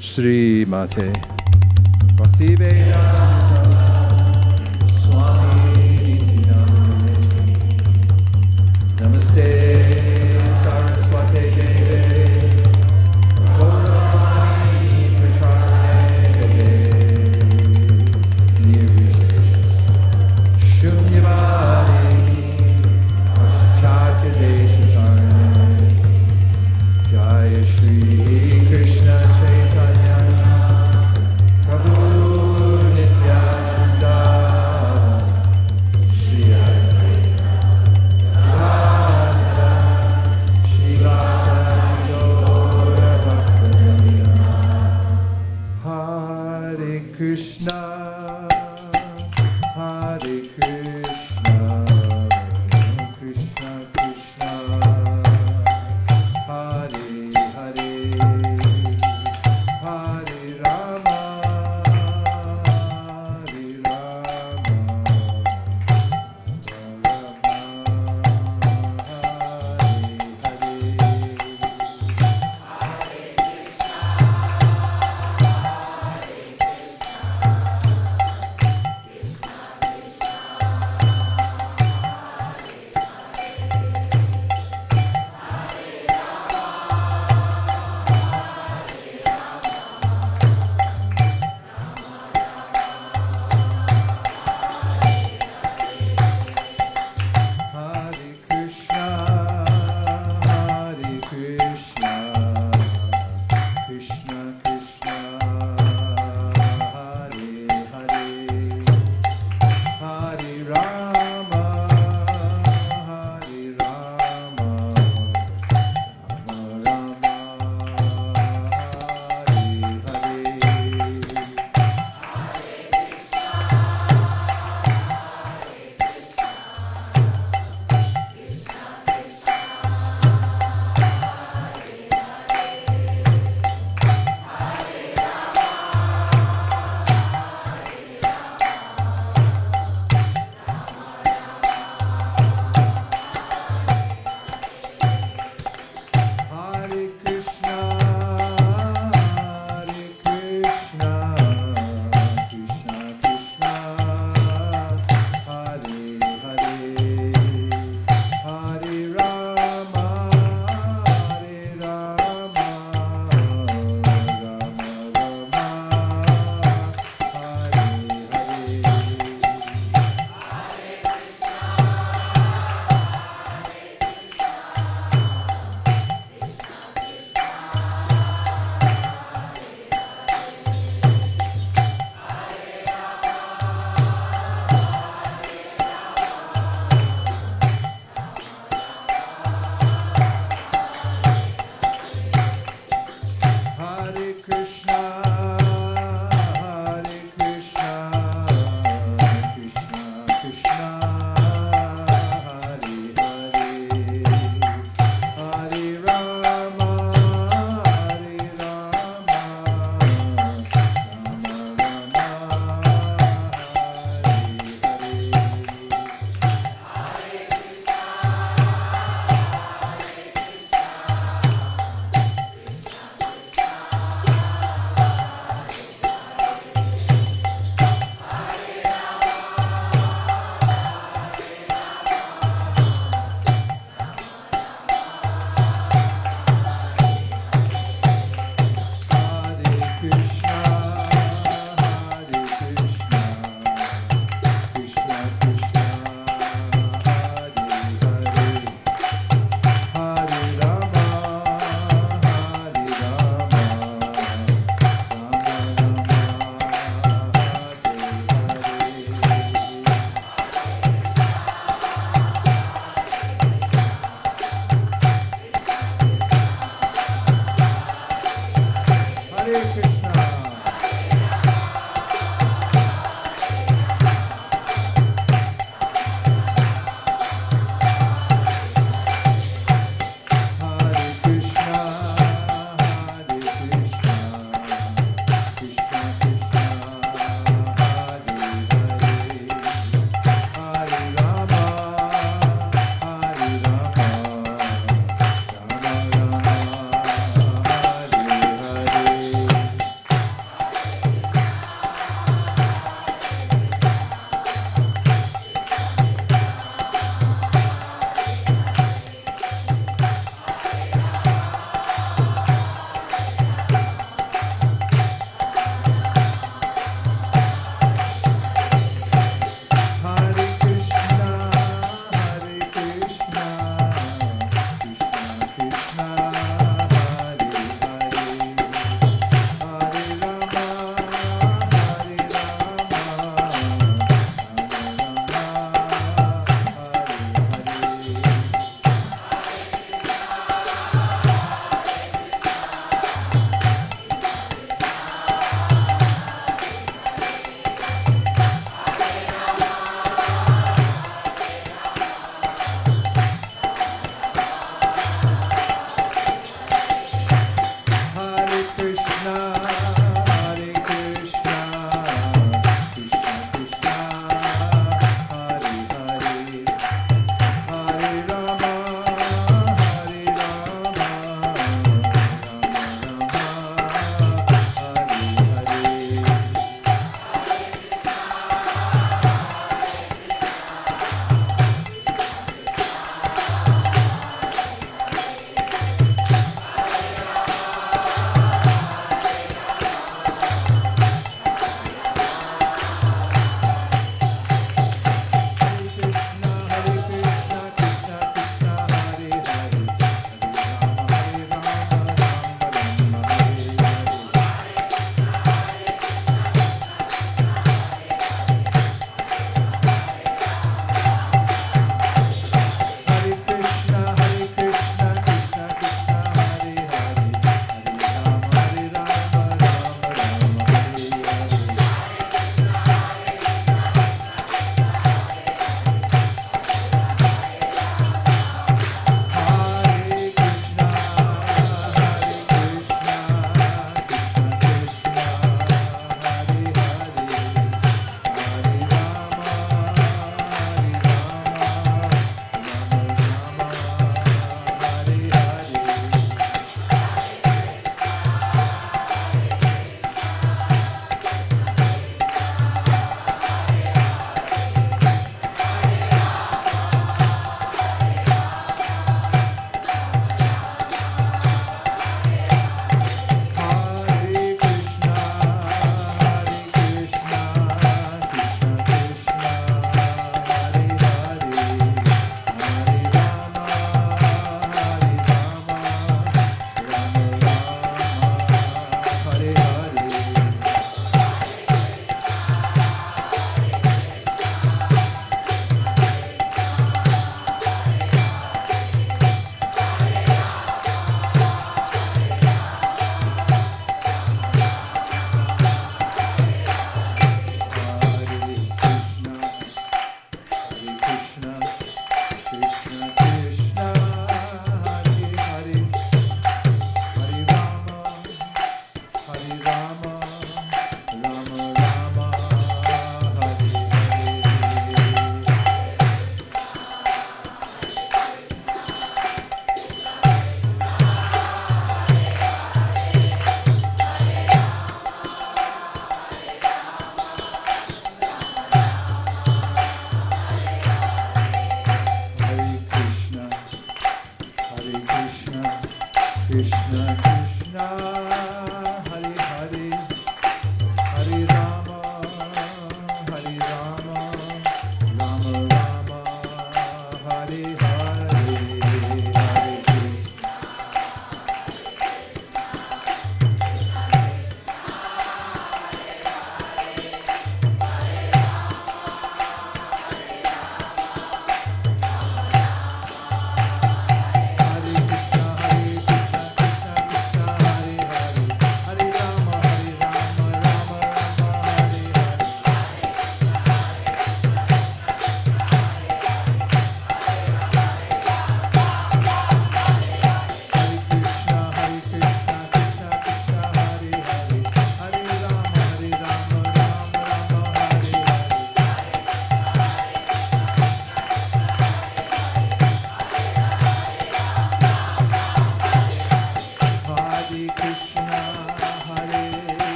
Srimate Bhakti Vedanta Swami Namane Namaste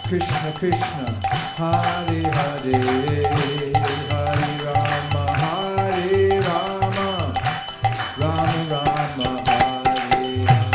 Krishna Krishna, Hare Hare, Hare Rama, Rama Rama, Hare Hare.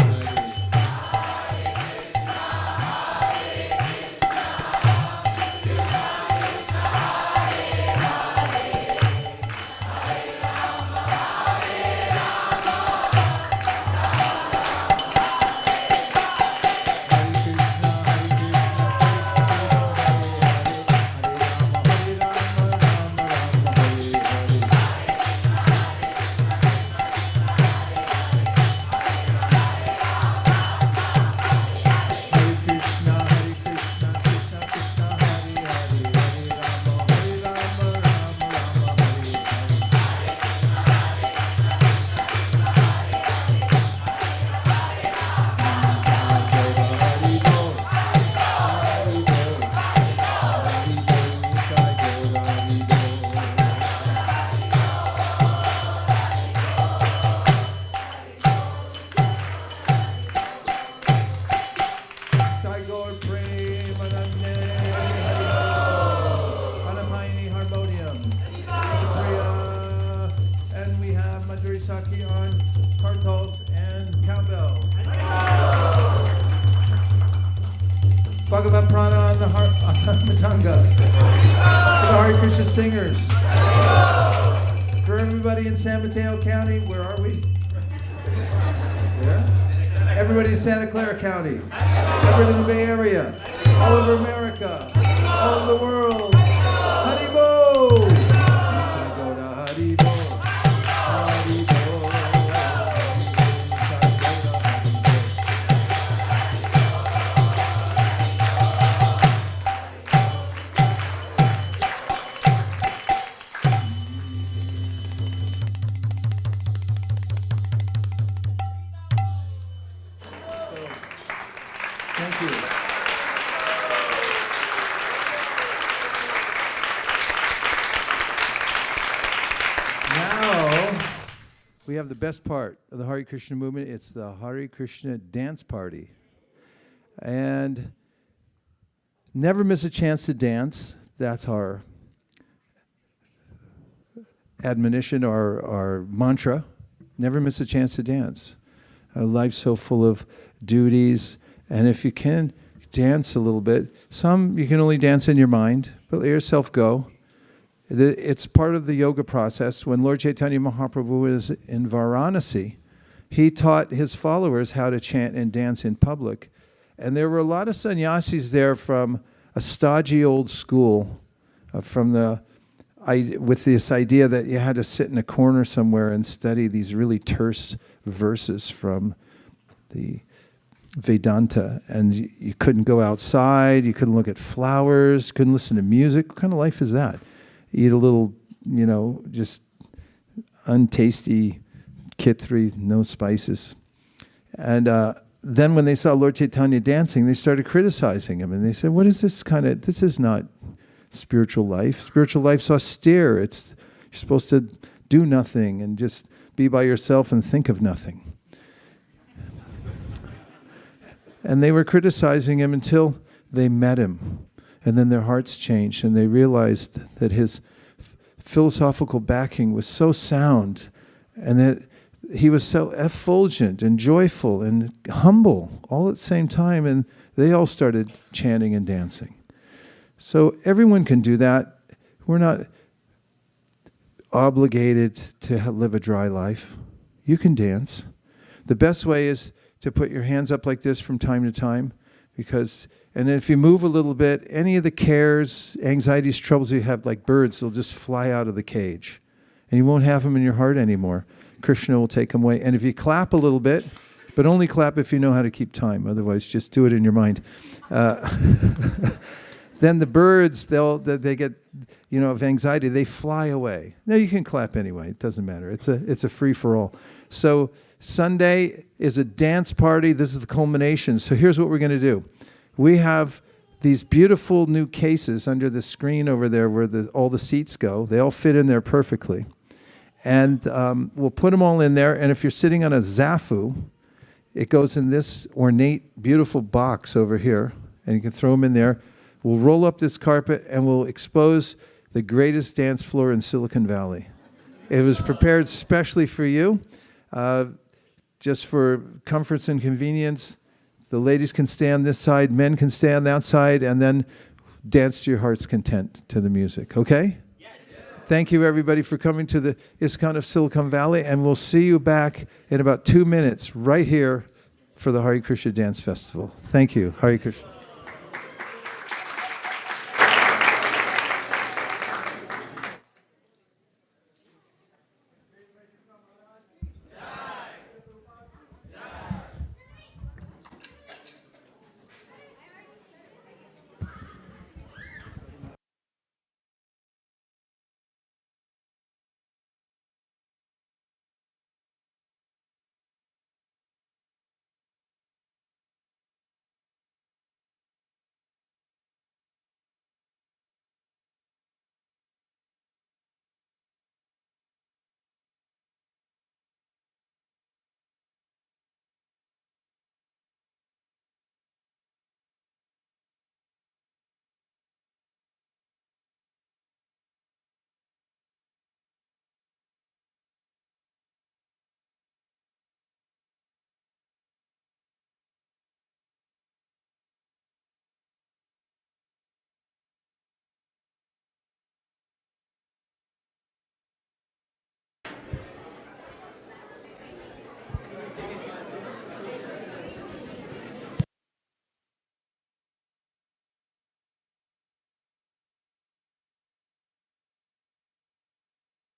Vaisesika on Kartals and cowbell. Bhagavad Prana on the Matanga. For the Hare Krishna singers. For everybody in San Mateo County, where are we? Where? Everybody in Santa Clara County. Everybody in the Bay Area. All over America. All over the world. Haribo! Haribo. Thank you. Now, we have the best part of the Hare Krishna movement. It's the Hare Krishna dance party. And never miss a chance to dance. That's our admonition, our mantra. Never miss a chance to dance. Life's so full of duties. And if you can dance a little bit, some you can only dance in your mind, but let yourself go. It's part of the yoga process. When Lord Chaitanya Mahaprabhu was in Varanasi, he taught his followers how to chant and dance in public. And there were a lot of sannyasis there from a stodgy old school, with this idea that you had to sit in a corner somewhere and study these really terse verses from the Vedanta, and you couldn't go outside, you couldn't look at flowers, couldn't listen to music. What kind of life is that? Eat a little, just untasty kitri, no spices. And then when they saw Lord Chaitanya dancing, they started criticizing him, and they said, what is this this is not spiritual life. Spiritual life's austere. You're supposed to do nothing and just be by yourself and think of nothing. And they were criticizing him until they met him. And then their hearts changed, and they realized that his philosophical backing was so sound, and that he was so effulgent and joyful and humble all at the same time, and they all started chanting and dancing. So everyone can do that. We're not obligated to live a dry life. You can dance. The best way is to put your hands up like this from time to time, and if you move a little bit, any of the cares, anxieties, troubles you have, like birds, they'll just fly out of the cage. And you won't have them in your heart anymore. Krishna will take them away. And if you clap a little bit, but only clap if you know how to keep time. Otherwise, just do it in your mind. Then the birds, they get, of anxiety, they fly away. No, you can clap anyway. It doesn't matter. It's a free-for-all. So Sunday is a dance party. This is the culmination. So here's what we're going to do. We have these beautiful new cases under the screen over there where all the seats go. They all fit in there perfectly. And we'll put them all in there. And if you're sitting on a zafu, it goes in this ornate, beautiful box over here. And you can throw them in there. We'll roll up this carpet and we'll expose the greatest dance floor in Silicon Valley. It was prepared specially for you, just for comforts and convenience. The ladies can stand this side, men can stand that side, and then dance to your heart's content to the music, okay? Yes. Thank you, everybody, for coming to the ISKCON of Silicon Valley, and we'll see you back in about 2 minutes right here for the Hare Krishna Dance Festival. Thank you. Hare Krishna.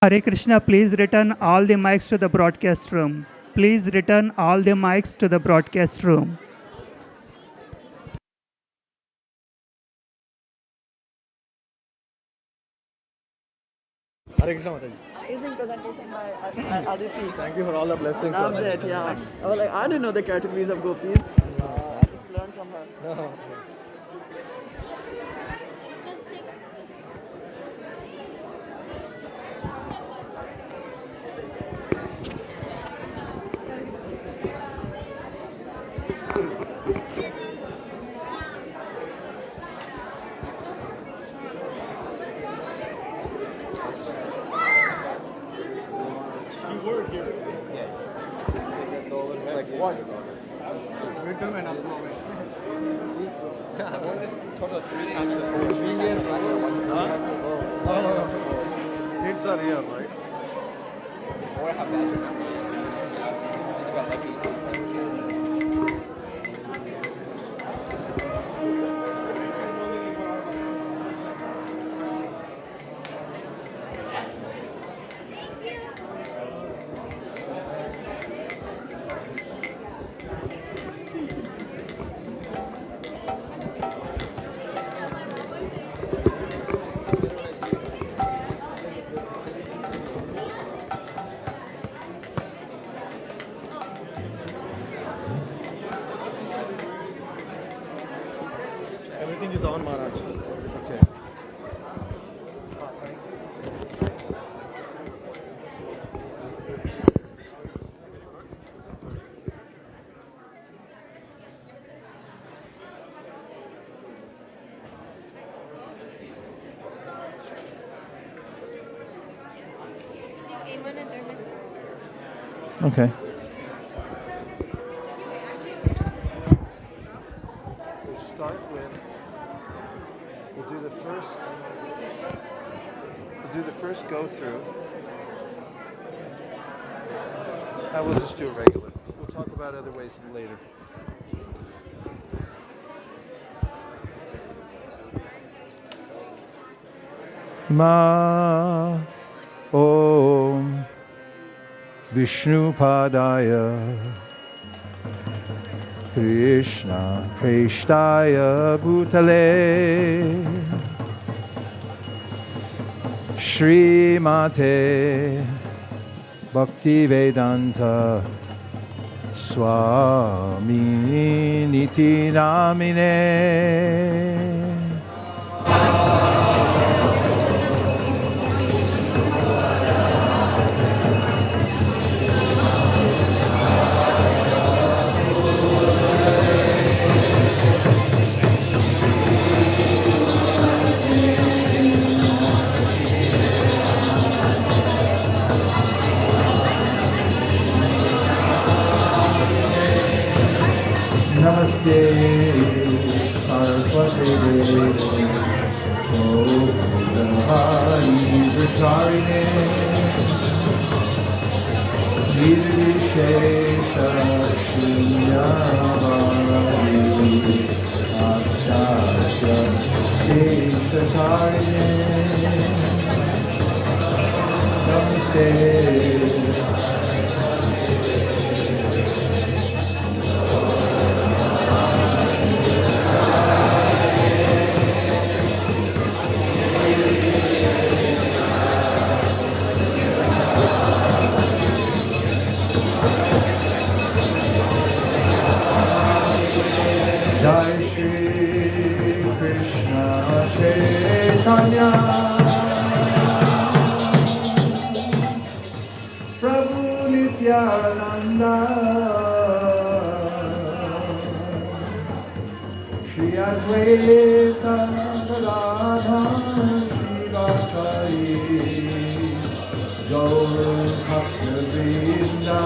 Hare Krishna, please return all the mics to the broadcast room. Please return all the mics to the broadcast room. Hare Krishna Mataji. Amazing presentation by Aditi. Thank you for all the blessings. Loved it, yeah. I was like, I didn't know the categories of gopis. I had to learn from her. No. Like what? Wait a minute, total 3 times. No. Kids are here, right? Or have everything is on, Maharaj. Okay. Okay. We'll start with, we'll do the first go through. I will just do it regular. We'll talk about other ways later. Ma Om Vishnu Padaya Krishna Preshtaya Bhutale Srimate Bhakti Vedanta Swami Niti Namine. Saraswati Devi Hari Vicharine Nirvishesha Shunyavadi Akshasya Desakarine Namaste Jai Shri Krishna Chaitanya Prabhu Nityananda Shri Advaita Radha Shivakari Gaur Bhakta Vrinda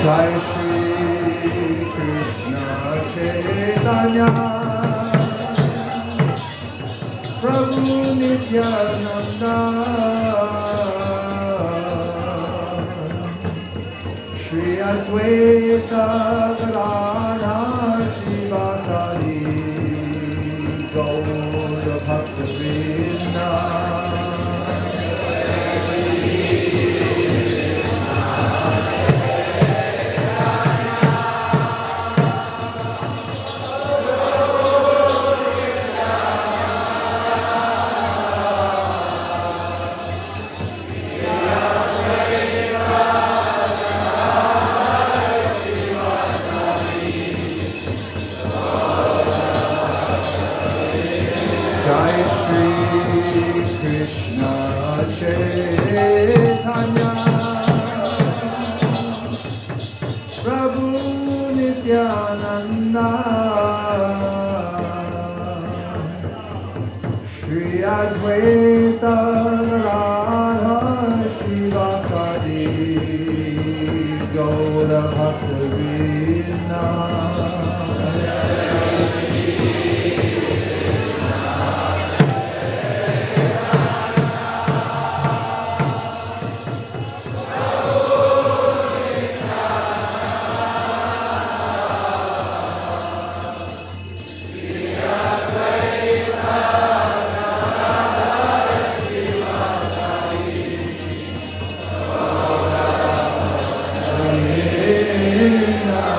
Jai Shri Krishna Chaitanya Prabhu Nityananda Shri Advaita Radha Shivakari Gaur Bhakta Vrinda Jai Shri Krishna Chaitanya Prabhu Nityananda Shri Advaita Radha Shivakari Gaura Bhakta Vrinda Krishna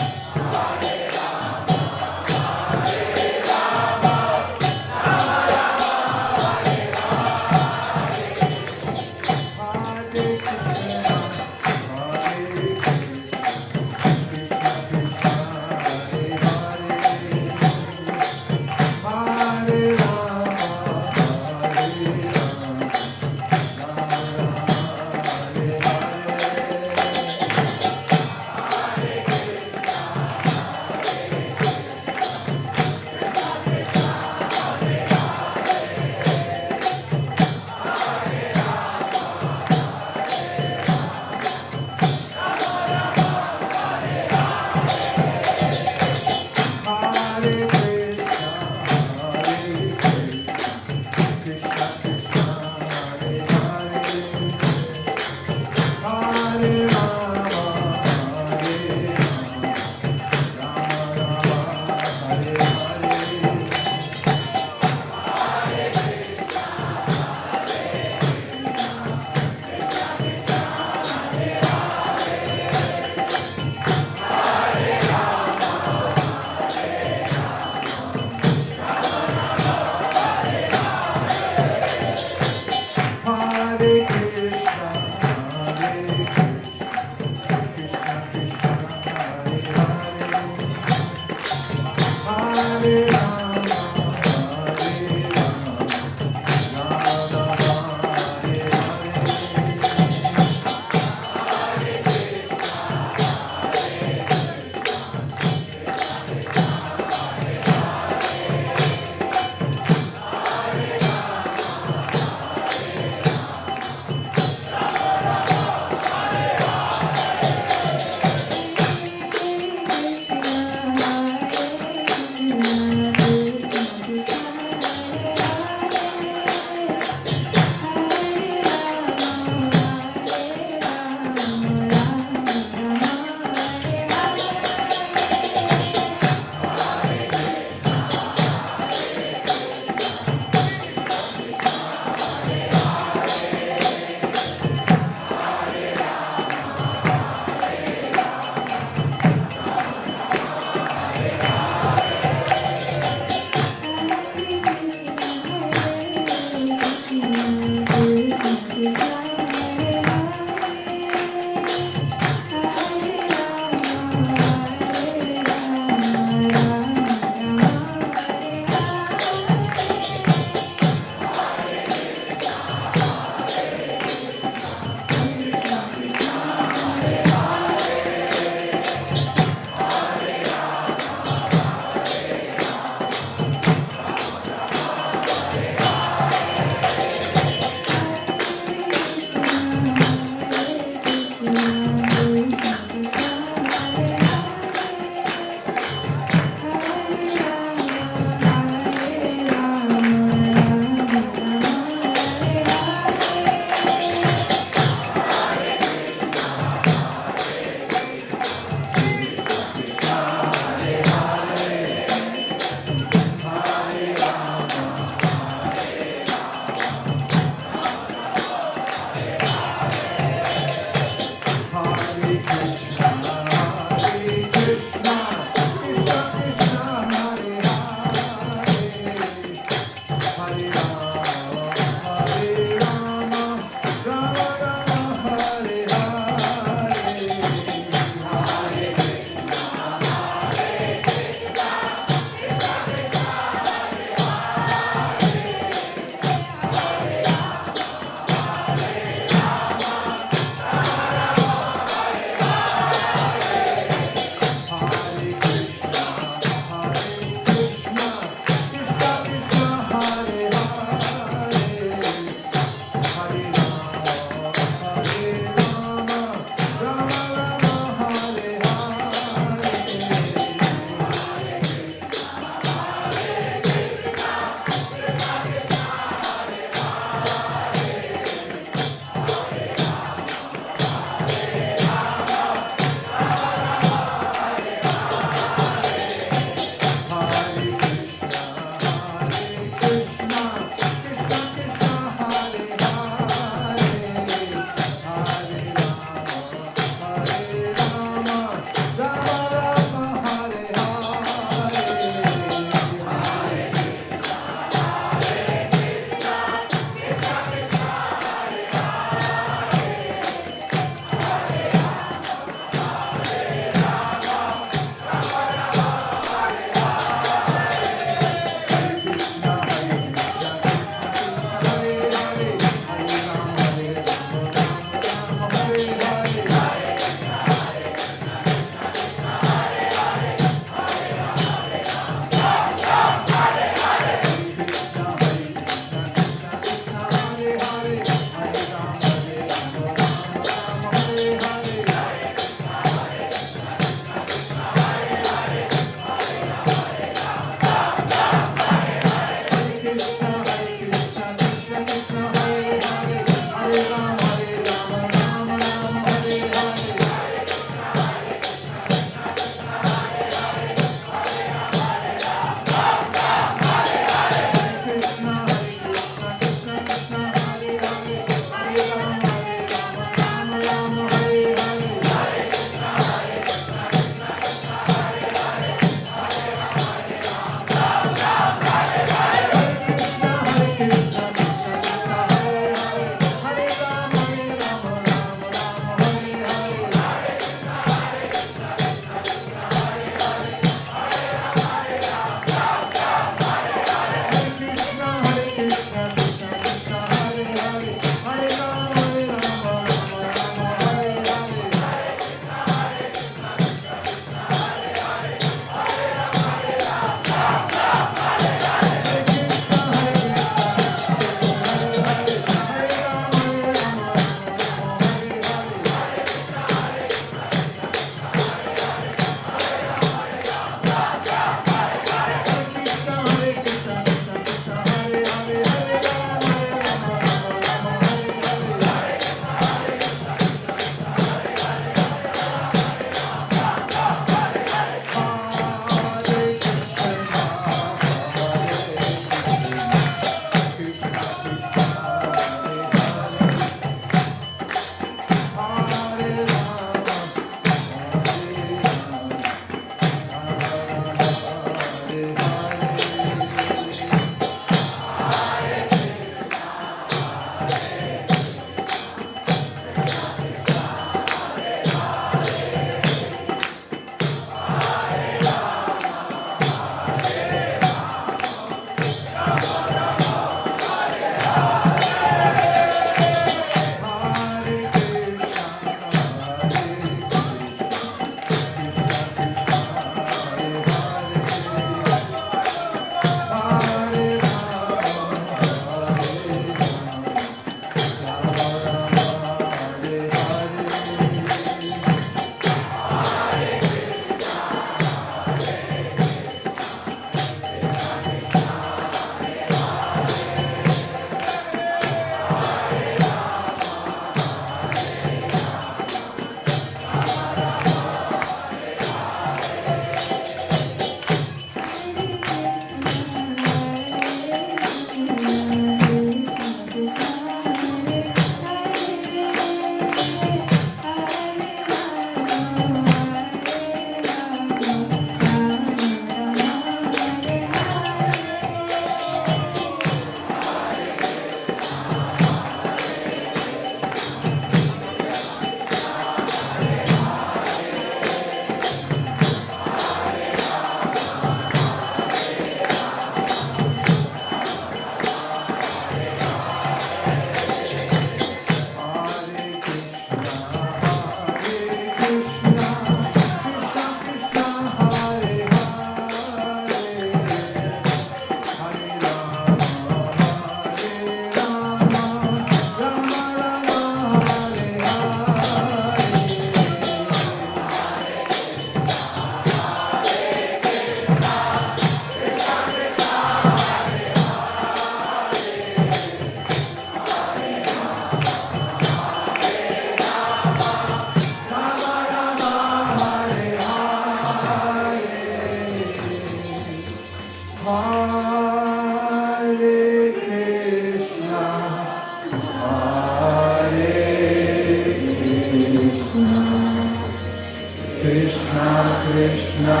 Krishna,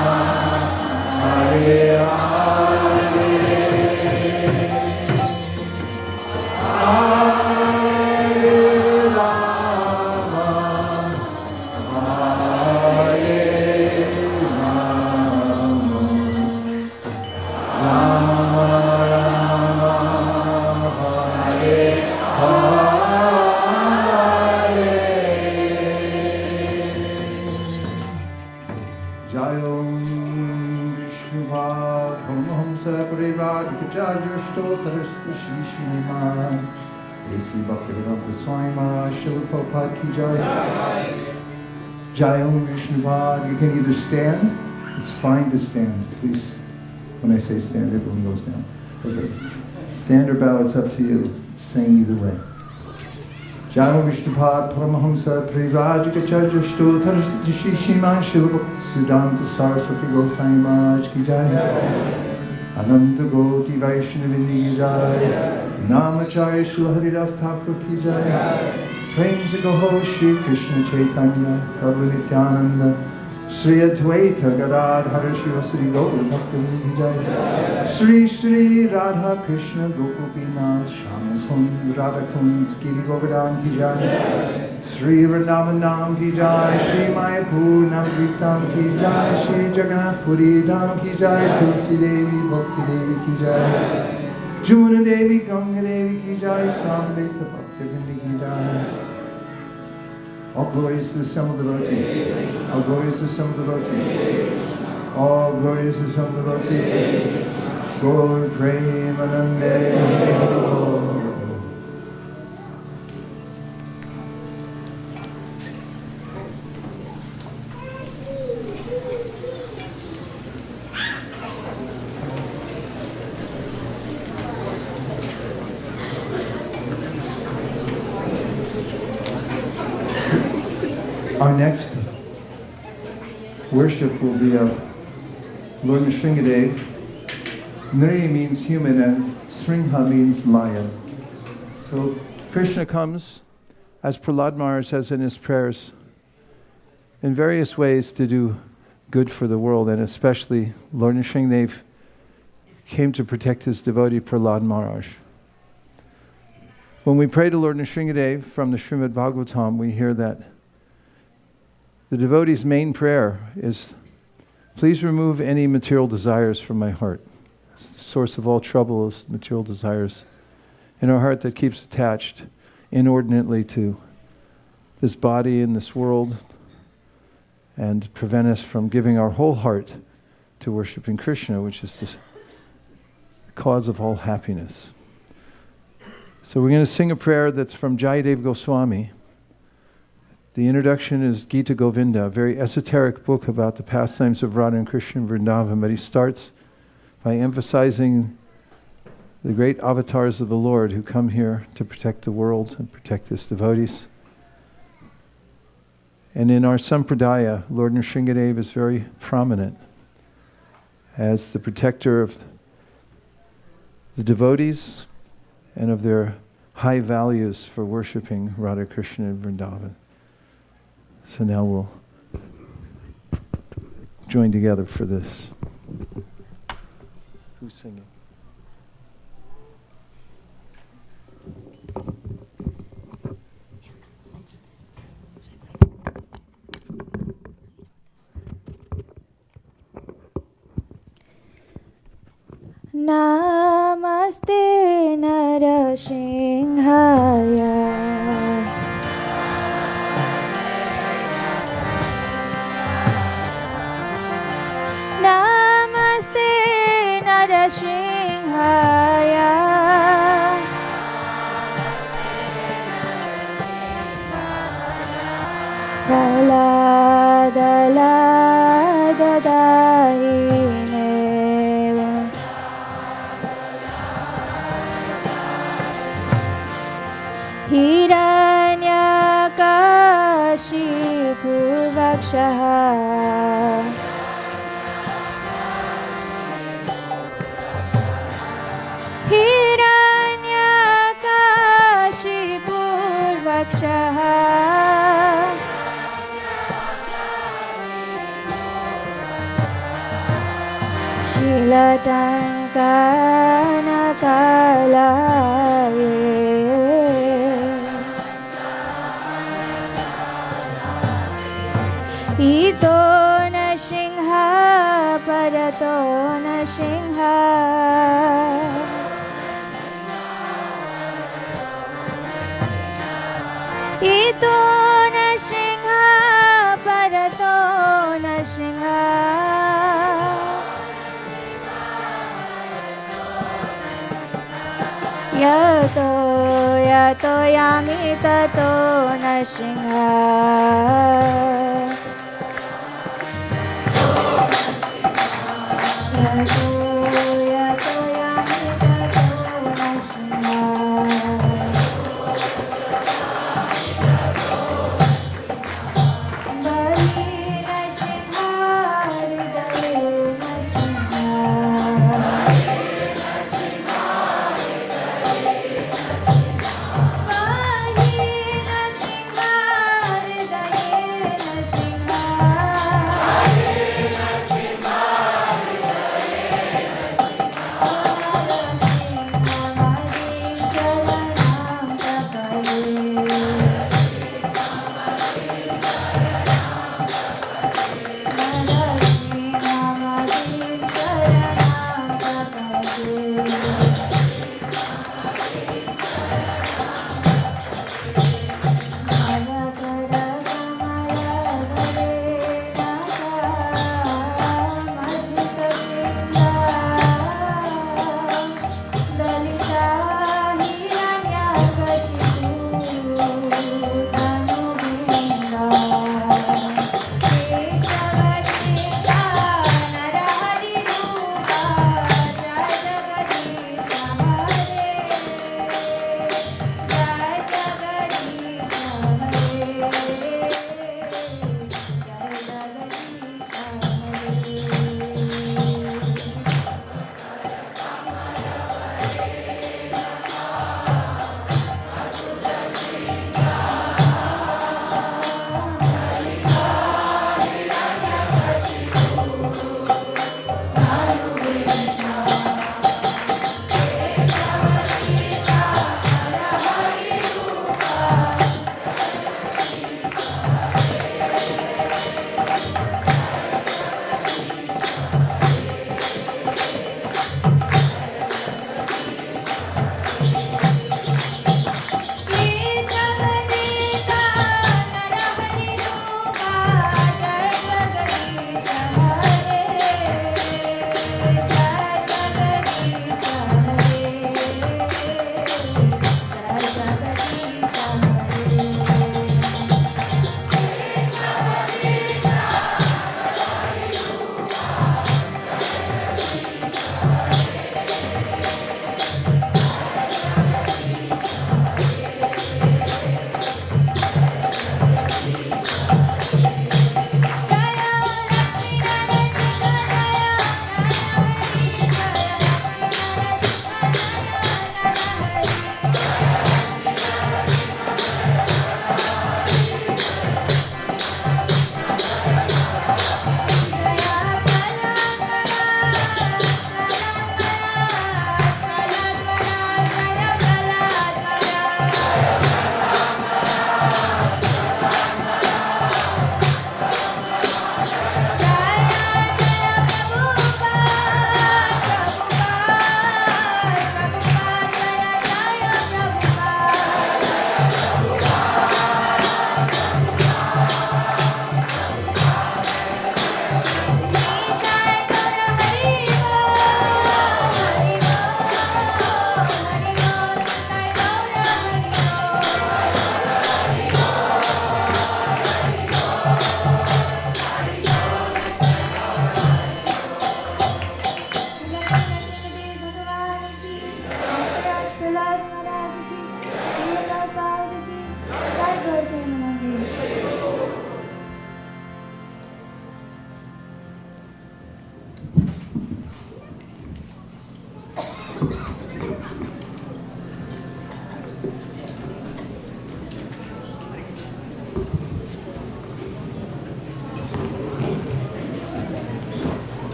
Hare Hare, Hare Rama, Hare Rama, Rama Rama, Hare Hare. Jayom Vishnubhad Paramahamsa Parivadikacharya Stotarasthi Shishiniman A.C. Bhaktivedanta Swami Maharaj Srila Prabhupada Ki Jai. Jayom Vishnubhad. You can either stand, it's fine to stand. Please, when I say stand, everyone goes down. Okay. Stand or bow, it's up to you. It's saying either way. Jayam Vishnupad Paramahamsa Parivajikacharya Stotarasthi Shishiniman Srila Bhaktivedanta Saraswati Goswami Maharaj Ki Jai. Ananta Goti Vaishnavini Ki Jai. Namacharya Srila Haridas Thakur Ki Jai. Prem se Gaho Shri Krishna Chaitanya Prabhu Nityananda Shri Advaita Gadadhara Shivasri Gaura Bhaktivinoda Ki Jai. Shri Shri Radha Krishna Gopinath Shama Kund Radha Kund Giri Govardhan Ki Jai. Shri Vrindavanam Ki Jai. Shri Mayapur Navritam Ki Jai. Shri Jagannath Puri Dham Ki Jai. Tulsi Devi Bhakti Devi Ki Jai. Jumna Devi Ganga Devi Ki Jai. Samveta Bhaktivinoda Ki Jai. All glories to the Sum of devotees. All glories to the Sum of devotees. All glories to the Sum of devotees. Gaur Premanande. Our next worship will be of Lord Nrsingadev. Nri means human and Sringha means lion. So Krishna comes, as Prahlad Maharaj says in his prayers, in various ways to do good for the world, and especially Lord Nrsingadev came to protect his devotee Prahlad Maharaj. When we pray to Lord Nrsingadev from the Srimad Bhagavatam, we hear that the devotee's main prayer is, please remove any material desires from my heart. The source of all trouble is material desires in our heart that keeps attached inordinately to this body and this world and prevent us from giving our whole heart to worshiping Krishna, which is the cause of all happiness. So we're going to sing a prayer that's from Jayadev Goswami. The introduction is Gita Govinda, a very esoteric book about the pastimes of Radha and Krishna in Vrindavan, but he starts by emphasizing the great avatars of the Lord who come here to protect the world and protect his devotees. And in our Sampradaya, Lord Nrsingadev is very prominent as the protector of the devotees and of their high values for worshipping Radha Krishna in Vrindavan. So now we'll join together for this. Who's singing? Namaste Narasimhaya. Namaste Narasimhaya. Praladadadahine Hiranyakashipu Vakshaha. Hiranyakashipu Vakshaha. ito Nrsimha Parato Nrsimha Yato Yato Yami Tato Nrsimha Yato Yato Yami Tato Nrsimha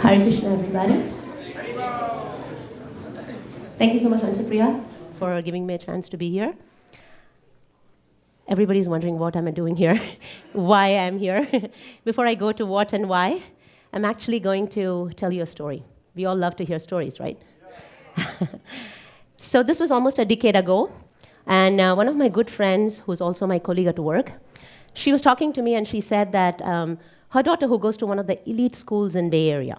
Hare Krishna, everybody. Thank you so much, Ansupriya, for giving me a chance to be here. Everybody's wondering what am I doing here, why I'm here. Before I go to what and why, I'm actually going to tell you a story. We all love to hear stories, right? So this was almost a decade ago, and one of my good friends, who's also my colleague at work, she was talking to me and she said that her daughter, who goes to one of the elite schools in Bay Area,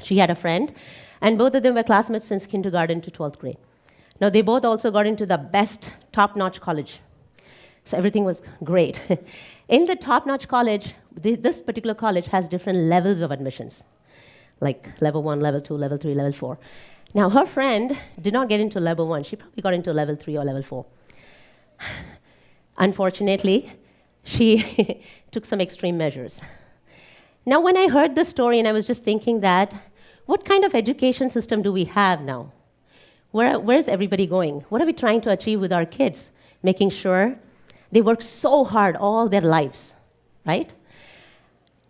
she had a friend, and both of them were classmates since kindergarten to 12th grade. Now, they both also got into the best top-notch college. So everything was great. In the top-notch college, this particular college has different levels of admissions, like level 1, level 2, level 3, level 4. Now, her friend did not get into level 1. She probably got into level 3 or level 4. Unfortunately, she took some extreme measures. Now, when I heard this story, and I was just thinking that, what kind of education system do we have now? Where's everybody going? What are we trying to achieve with our kids? Making sure they work so hard all their lives, right?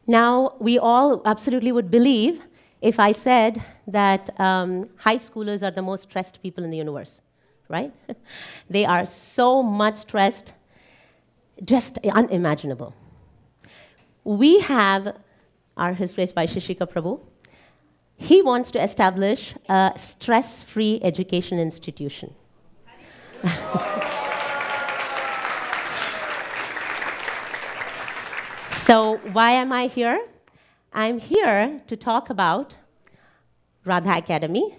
Now, we all absolutely would believe if I said that high schoolers are the most stressed people in the universe, right? They are so much stressed, just unimaginable. We have His Grace Vaisesika Prabhu. He wants to establish a stress-free education institution. So why am I here? I'm here to talk about Radha Academy.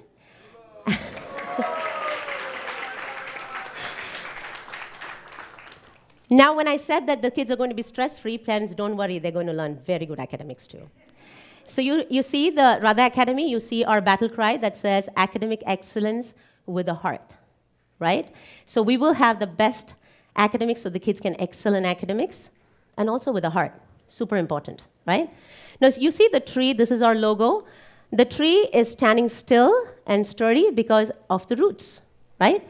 Now, when I said that the kids are going to be stress-free, parents, don't worry, they're going to learn very good academics too. So you see the Radha Academy, you see our battle cry that says academic excellence with a heart, right? So we will have the best academics so the kids can excel in academics, and also with a heart. Super important, right? Now, so you see the tree, this is our logo. The tree is standing still and sturdy because of the roots, right?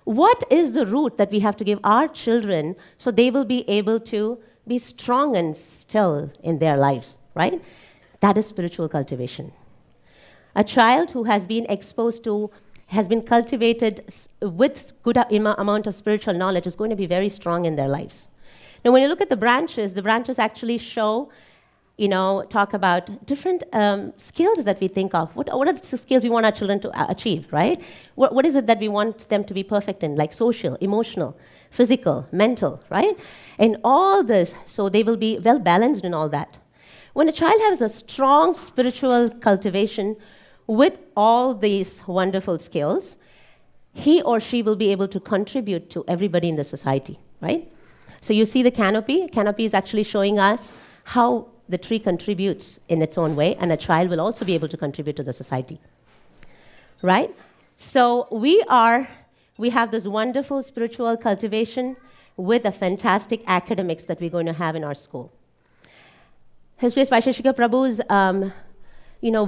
What is the root that we have to give our children so they will be able to be strong and still in their lives, right? That is spiritual cultivation. A child who has been exposed to, has been cultivated with good amount of spiritual knowledge is going to be very strong in their lives. Now, when you look at the branches actually show, talk about different skills that we think of. What are the skills we want our children to achieve, right? What is it that we want them to be perfect in, like social, emotional, physical, mental, right? And all this, so they will be well balanced in all that. When a child has a strong spiritual cultivation with all these wonderful skills, he or she will be able to contribute to everybody in the society, right? So you see the canopy. Canopy is actually showing us how the tree contributes in its own way, and a child will also be able to contribute to the society, right? So we have this wonderful spiritual cultivation with the fantastic academics that we're going to have in our school. His Grace Vaisesika Prabhu's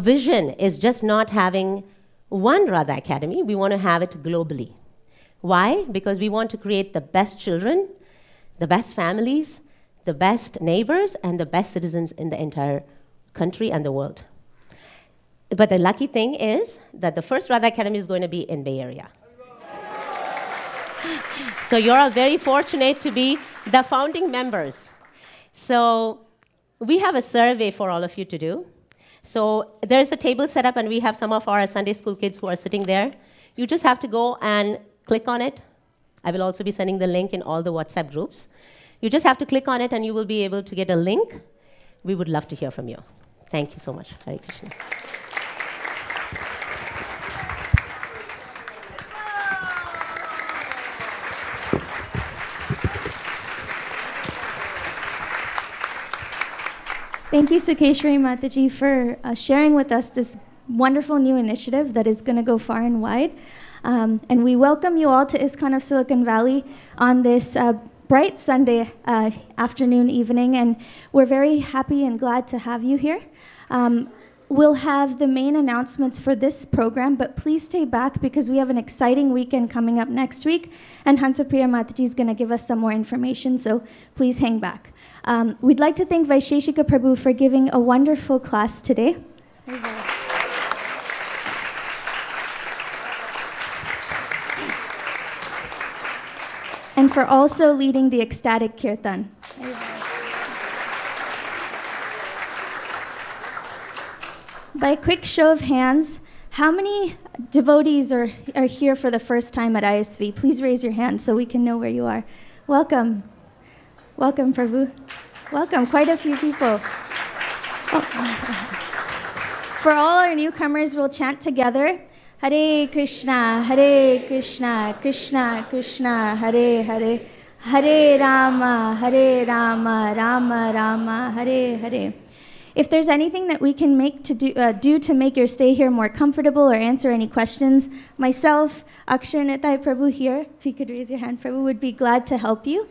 vision is just not having one Radha Academy. We want to have it globally. Why? Because we want to create the best children, the best families, the best neighbors, and the best citizens in the entire country and the world. But the lucky thing is that the first Radha Academy is going to be in Bay Area. So you're all very fortunate to be the founding members. So we have a survey for all of you to do. So there's a table set up, and we have some of our Sunday school kids who are sitting there. You just have to go and click on it. I will also be sending the link in all the WhatsApp groups. You just have to click on it, and you will be able to get a link. We would love to hear from you. Thank you so much. Hare Krishna. Thank you, Sukeshwari Mataji, for sharing with us this wonderful new initiative that is going to go far and wide. And we welcome you all to ISKCON of Silicon Valley on this bright Sunday afternoon, evening, and we're very happy and glad to have you here. We'll have the main announcements for this program, but please stay back because we have an exciting weekend coming up next week, and Hansapriya Mataji is going to give us some more information, so please hang back. We'd like to thank Vaisesika Prabhu for giving a wonderful class today. and for also leading the ecstatic kirtan. By a quick show of hands, how many devotees are here for the first time at ISV? Please raise your hand so we can know where you are. Welcome. Welcome, Prabhu. Welcome, quite a few people. For all our newcomers, we'll chant together. Hare Krishna, Krishna Krishna, Hare Hare, Hare Rama, Rama Rama, Hare Hare. If there's anything that we can do to make your stay here more comfortable or answer any questions, myself, Akshay and Nitai Prabhu here, if you could raise your hand, Prabhu would be glad to help you.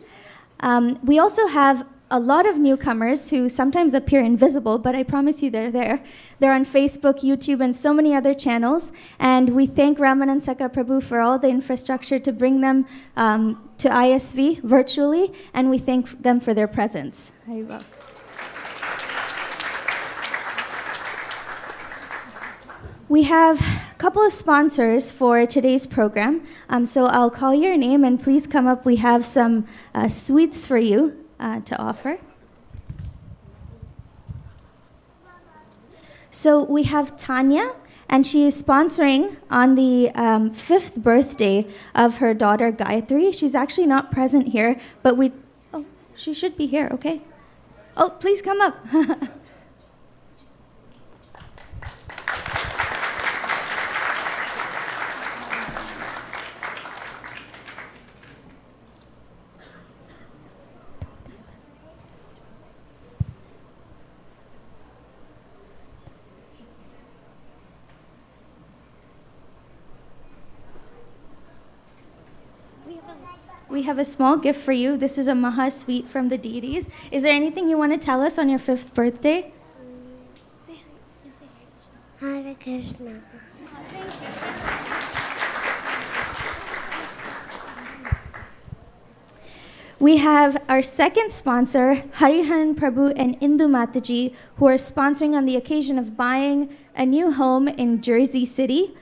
We also have a lot of newcomers who sometimes appear invisible, but I promise you they're there. They're on Facebook, YouTube, and so many other channels. And we thank Ramanand Saka Prabhu for all the infrastructure to bring them to ISV virtually, and we thank them for their presence. Haribo. We have a couple of sponsors for today's program, so I'll call your name and please come up. We have some sweets for you to offer. So we have Tanya, and she is sponsoring on the 5th birthday of her daughter Gayatri. She's actually not present here, but she should be here, okay? Oh, please come up. We have a small gift for you. This is a Maha sweet from the deities. Is there anything you want to tell us on your 5th birthday? Say hi. Hare Krishna. We have our second sponsor, Hariharan Prabhu and Indu Mataji, who are sponsoring on the occasion of buying a new home in Jersey City.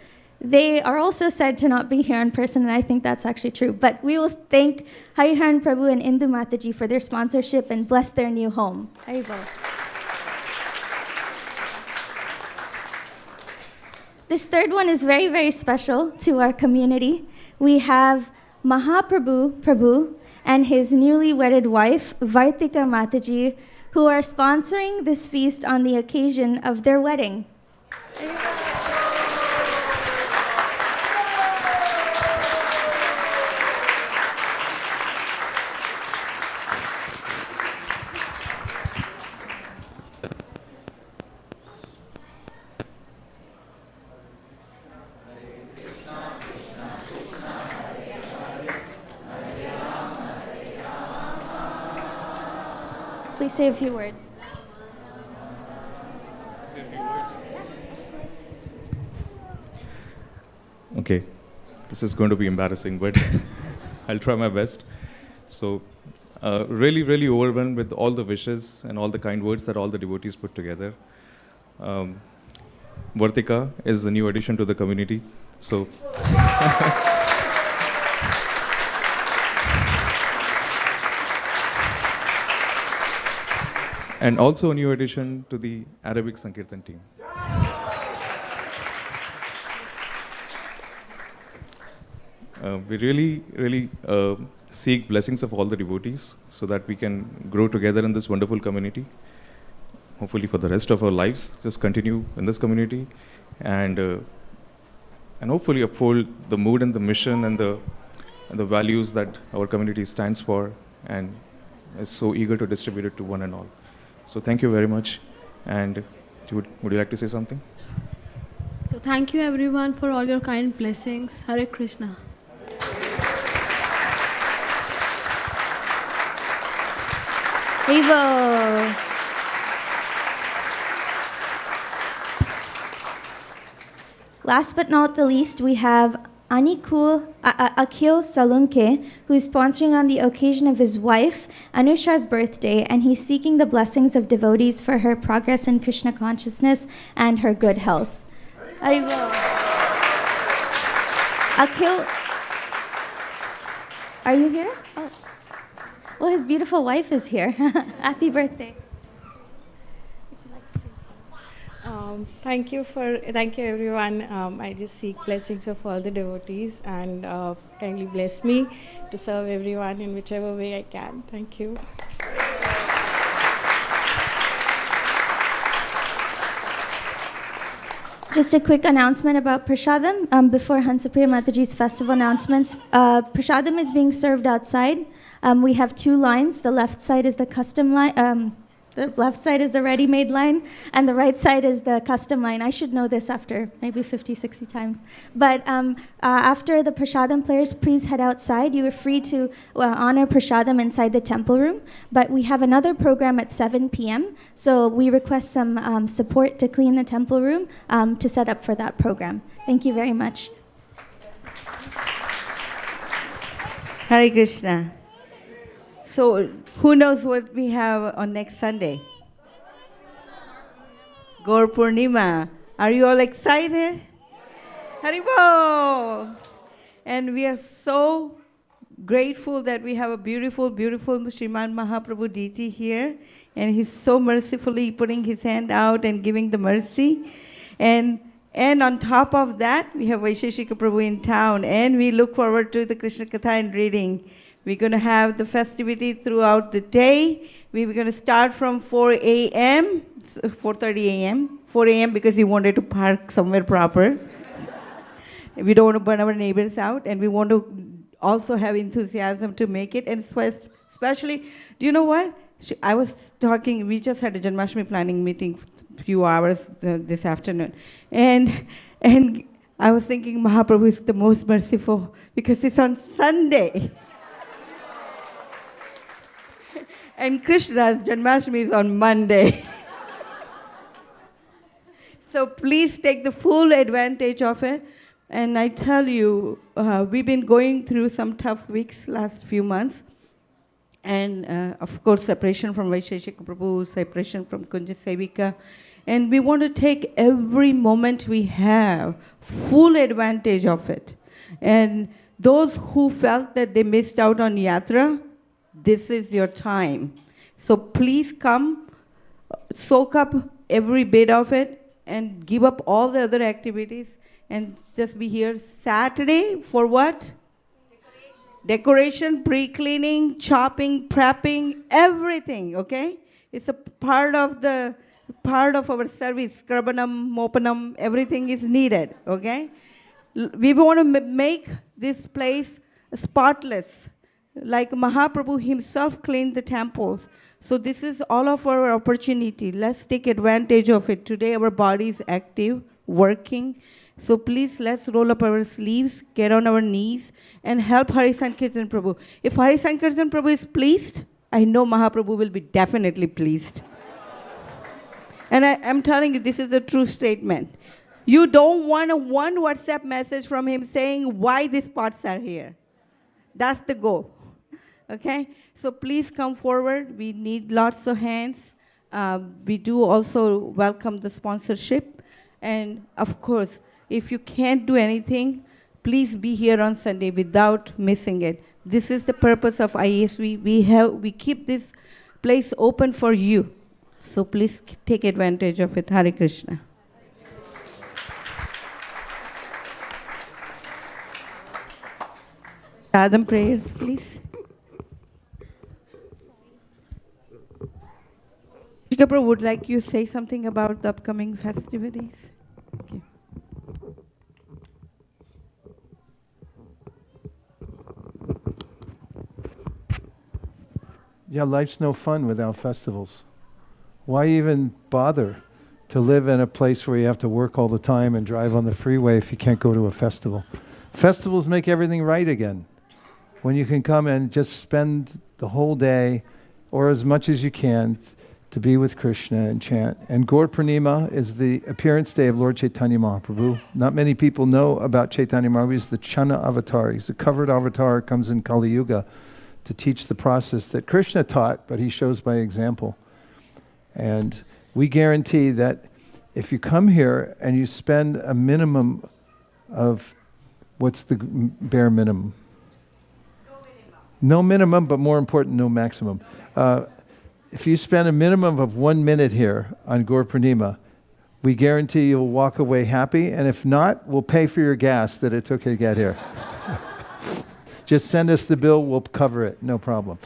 They are also said to not be here in person, and I think that's actually true. But we will thank Hariharan Prabhu and Indu Mataji for their sponsorship and bless their new home. Haribo. This third one is very, very special to our community. We have Mahaprabhu Prabhu and his newly wedded wife, Vaisesika Mataji, who are sponsoring this feast on the occasion of their wedding. Please say a few words. Okay, this is going to be embarrassing, but I'll try my best. So, really, really overwhelmed with all the wishes and all the kind words that all the devotees put together. Vartika is a new addition to the community, so. And also a new addition to the Arabic Sankirtan team. We really seek blessings of all the devotees so that we can grow together in this wonderful community. Hopefully for the rest of our lives, just continue in this community and hopefully uphold the mood and the mission and the values that our community stands for and is so eager to distribute it to one and all. So thank you very much. And would you like to say something? So thank you everyone for all your kind blessings. Hare Krishna. Haribo. Last but not the least, we have Akhil Salunke, who is sponsoring on the occasion of his wife, Anusha's birthday, and he's seeking the blessings of devotees for her progress in Krishna consciousness and her good health. Are you here? Oh. Well, his beautiful wife is here. Happy birthday. Thank you everyone. I just seek blessings of all the devotees and kindly bless me to serve everyone in whichever way I can. Thank you. Just a quick announcement about Prasadam before Hansapriya Mataji's festival announcements. Prasadam is being served outside. We have two lines. The left side is the custom line. The left side is the ready-made line, and the right side is the custom line. I should know this after maybe 50, 60 times. But after the Prasadam players, please head outside. You are free to honor Prasadam inside the temple room. But we have another program at 7 p.m., so we request some support to clean the temple room to set up for that program. Thank you very much. Hare Krishna. So, who knows what we have on next Sunday? Gaur Purnima. Are you all excited? Haribo! And we are so grateful that we have a beautiful, beautiful Srimad Mahaprabhu deity here. And he's so mercifully putting his hand out and giving the mercy. And on top of that, we have Vaisesika Prabhu in town. And we look forward to the Krishna Katha and reading. We're going to have the festivity throughout the day. We're going to start from 4 a.m., 4:30 a.m., 4 a.m. because we wanted to park somewhere proper. We don't want to burn our neighbors out, and we want to also have enthusiasm to make it. And especially, do you know what? I was talking, we just had a Janmashtami planning meeting a few hours this afternoon. And I was thinking Mahaprabhu is the most merciful because it's on Sunday. And Krishna's Janmashtami is on Monday. So please take the full advantage of it. And I tell you, we've been going through some tough weeks last few months. And of course, separation from Vaisesika Prabhu, separation from Kunja Sevika. And we want to take every moment we have, full advantage of it. And those who felt that they missed out on Yatra, this is your time. So please come, soak up every bit of it, and give up all the other activities, and just be here Saturday for what? Decoration, pre-cleaning, chopping, prepping, everything, okay? It's a part of our service, Skrabanam, Mopanam, everything is needed, okay? We want to make this place spotless. Like Mahaprabhu himself cleaned the temples. So this is all of our opportunity. Let's take advantage of it. Today our body is active, working. So please, let's roll up our sleeves, get on our knees, and help Hari Sankirtan Prabhu. If Hari Sankirtan Prabhu is pleased, I know Mahaprabhu will be definitely pleased. And I'm telling you, this is the true statement. You don't want one WhatsApp message from him saying why these pots are here. That's the goal. Okay? So please come forward. We need lots of hands. We do also welcome the sponsorship. And of course, if you can't do anything, please be here on Sunday without missing it. This is the purpose of ISV. We keep this place open for you. So please take advantage of it. Hare Krishna. Radha prayers, please. Prabhu, would like you to say something about the upcoming festivities? Okay. Yeah, life's no fun without festivals. Why even bother to live in a place where you have to work all the time and drive on the freeway if you can't go to a festival? Festivals make everything right again. When you can come and just spend the whole day, or as much as you can, to be with Krishna and chant. And Gaur Purnima is the appearance day of Lord Chaitanya Mahaprabhu. Not many people know about Chaitanya Mahaprabhu. He's the Channa avatar. He's a covered avatar, comes in Kali Yuga to teach the process that Krishna taught, but he shows by example. And we guarantee that if you come here and you spend a minimum of, what's the bare minimum? No minimum, but more important, no maximum. If you spend a minimum of 1 minute here on Gaur Purnima, we guarantee you'll walk away happy, and if not, we'll pay for your gas that it took you to get here. Just send us the bill, we'll cover it, no problem.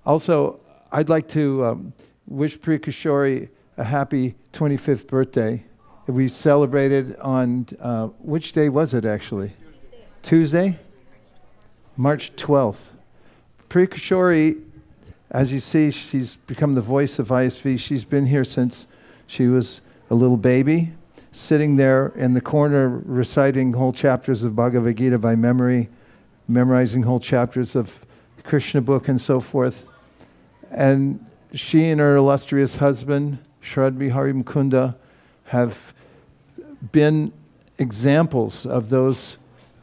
Also, I'd like to wish Priya Kishori a happy 25th birthday. We celebrated on, which day was it actually? Tuesday? March 12th. Priya Kishori, as you see, she's become the voice of ISV. She's been here since she was a little baby, sitting there in the corner reciting whole chapters of Bhagavad Gita by memory, memorizing whole chapters of Krishna book and so forth. And she and her illustrious husband, Shrad Vihari Mukunda, have been examples of those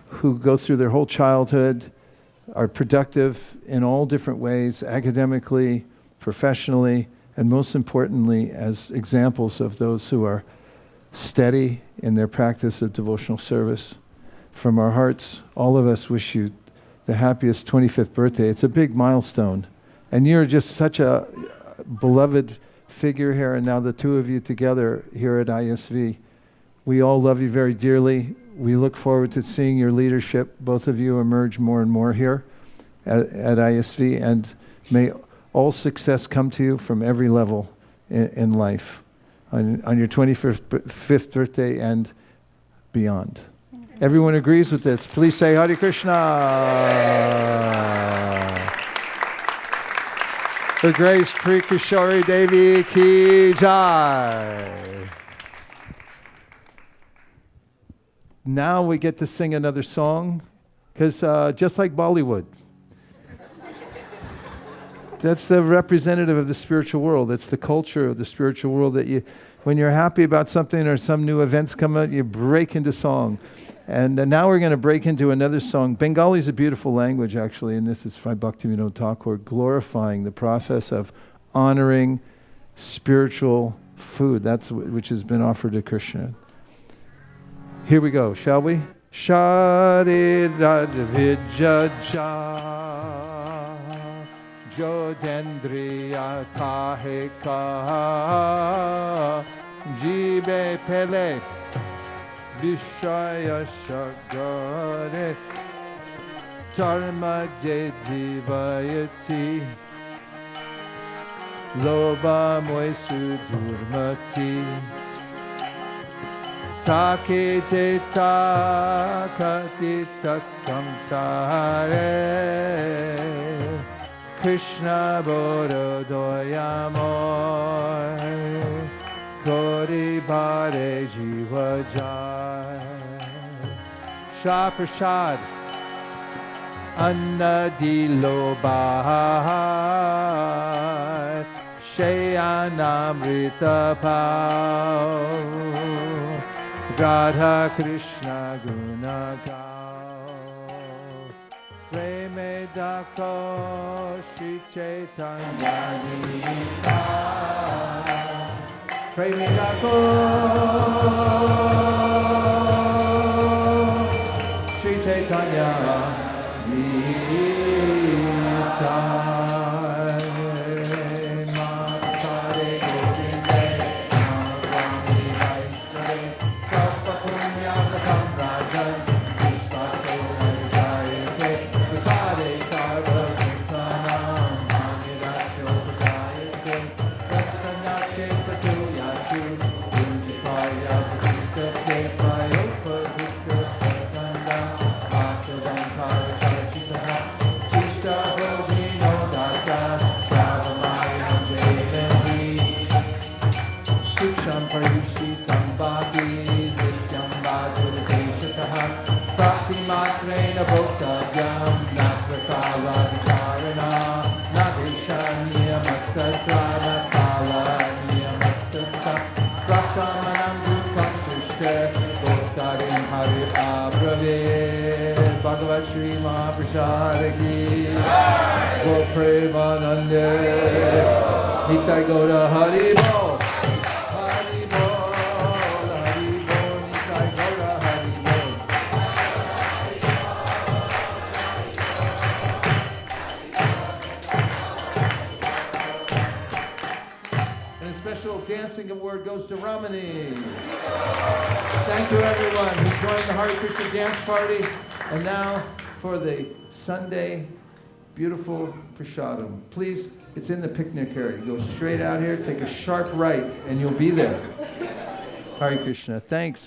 who go through their whole childhood, are productive in all different ways, academically, professionally, and most importantly, as examples of those who are steady in their practice of devotional service. From our hearts, all of us wish you the happiest 25th birthday. It's a big milestone. And you're just such a beloved figure here, and now the two of you together here at ISV. We all love you very dearly. We look forward to seeing your leadership, both of you, emerge more and more here at ISV, and may all success come to you from every level in life on your 25th birthday and beyond. Everyone agrees with this. Please say Hare Krishna. Her Grace Priya Kishori Devi Ki Jai. Now we get to sing another song, because just like Bollywood, that's the representative of the spiritual world. That's the culture of the spiritual world, that you, when you're happy about something or some new events come out, you break into song. And now we're going to break into another song. Bengali is a beautiful language, actually, and this is by Bhaktivinoda Thakur, glorifying the process of honoring spiritual food, that's which has been offered to Krishna. Here we go, shall we? Sharirad vijaja jodendriya kaheka jibe pele vishaya shagare dharma je jivayati loba moisu durmati Take jeta kati tatam tare Krishna Boro Doyamoy Gori Bhare Jiva Jai Shah Prasad Anna Dilo Bhat Shayanamrita Pao Radha Krishna Guna Gao Preme Dako Shri Chaitanya Nita Preme Dako Shri Chaitanya Nita Bhagavad Shri Mahaprasad Ki Go Premanande Nitai Gaura Hari Bo Hari Bo Hari Bo Nitai Gaura Hari Bo special dancing award goes to Ramani. Thank you everyone who joined the Hare Krishna dance party. And now for the Sunday beautiful prasadam. Please, it's in the picnic area. Go straight out here, take a sharp right, and you'll be there. Hare Krishna. Thanks.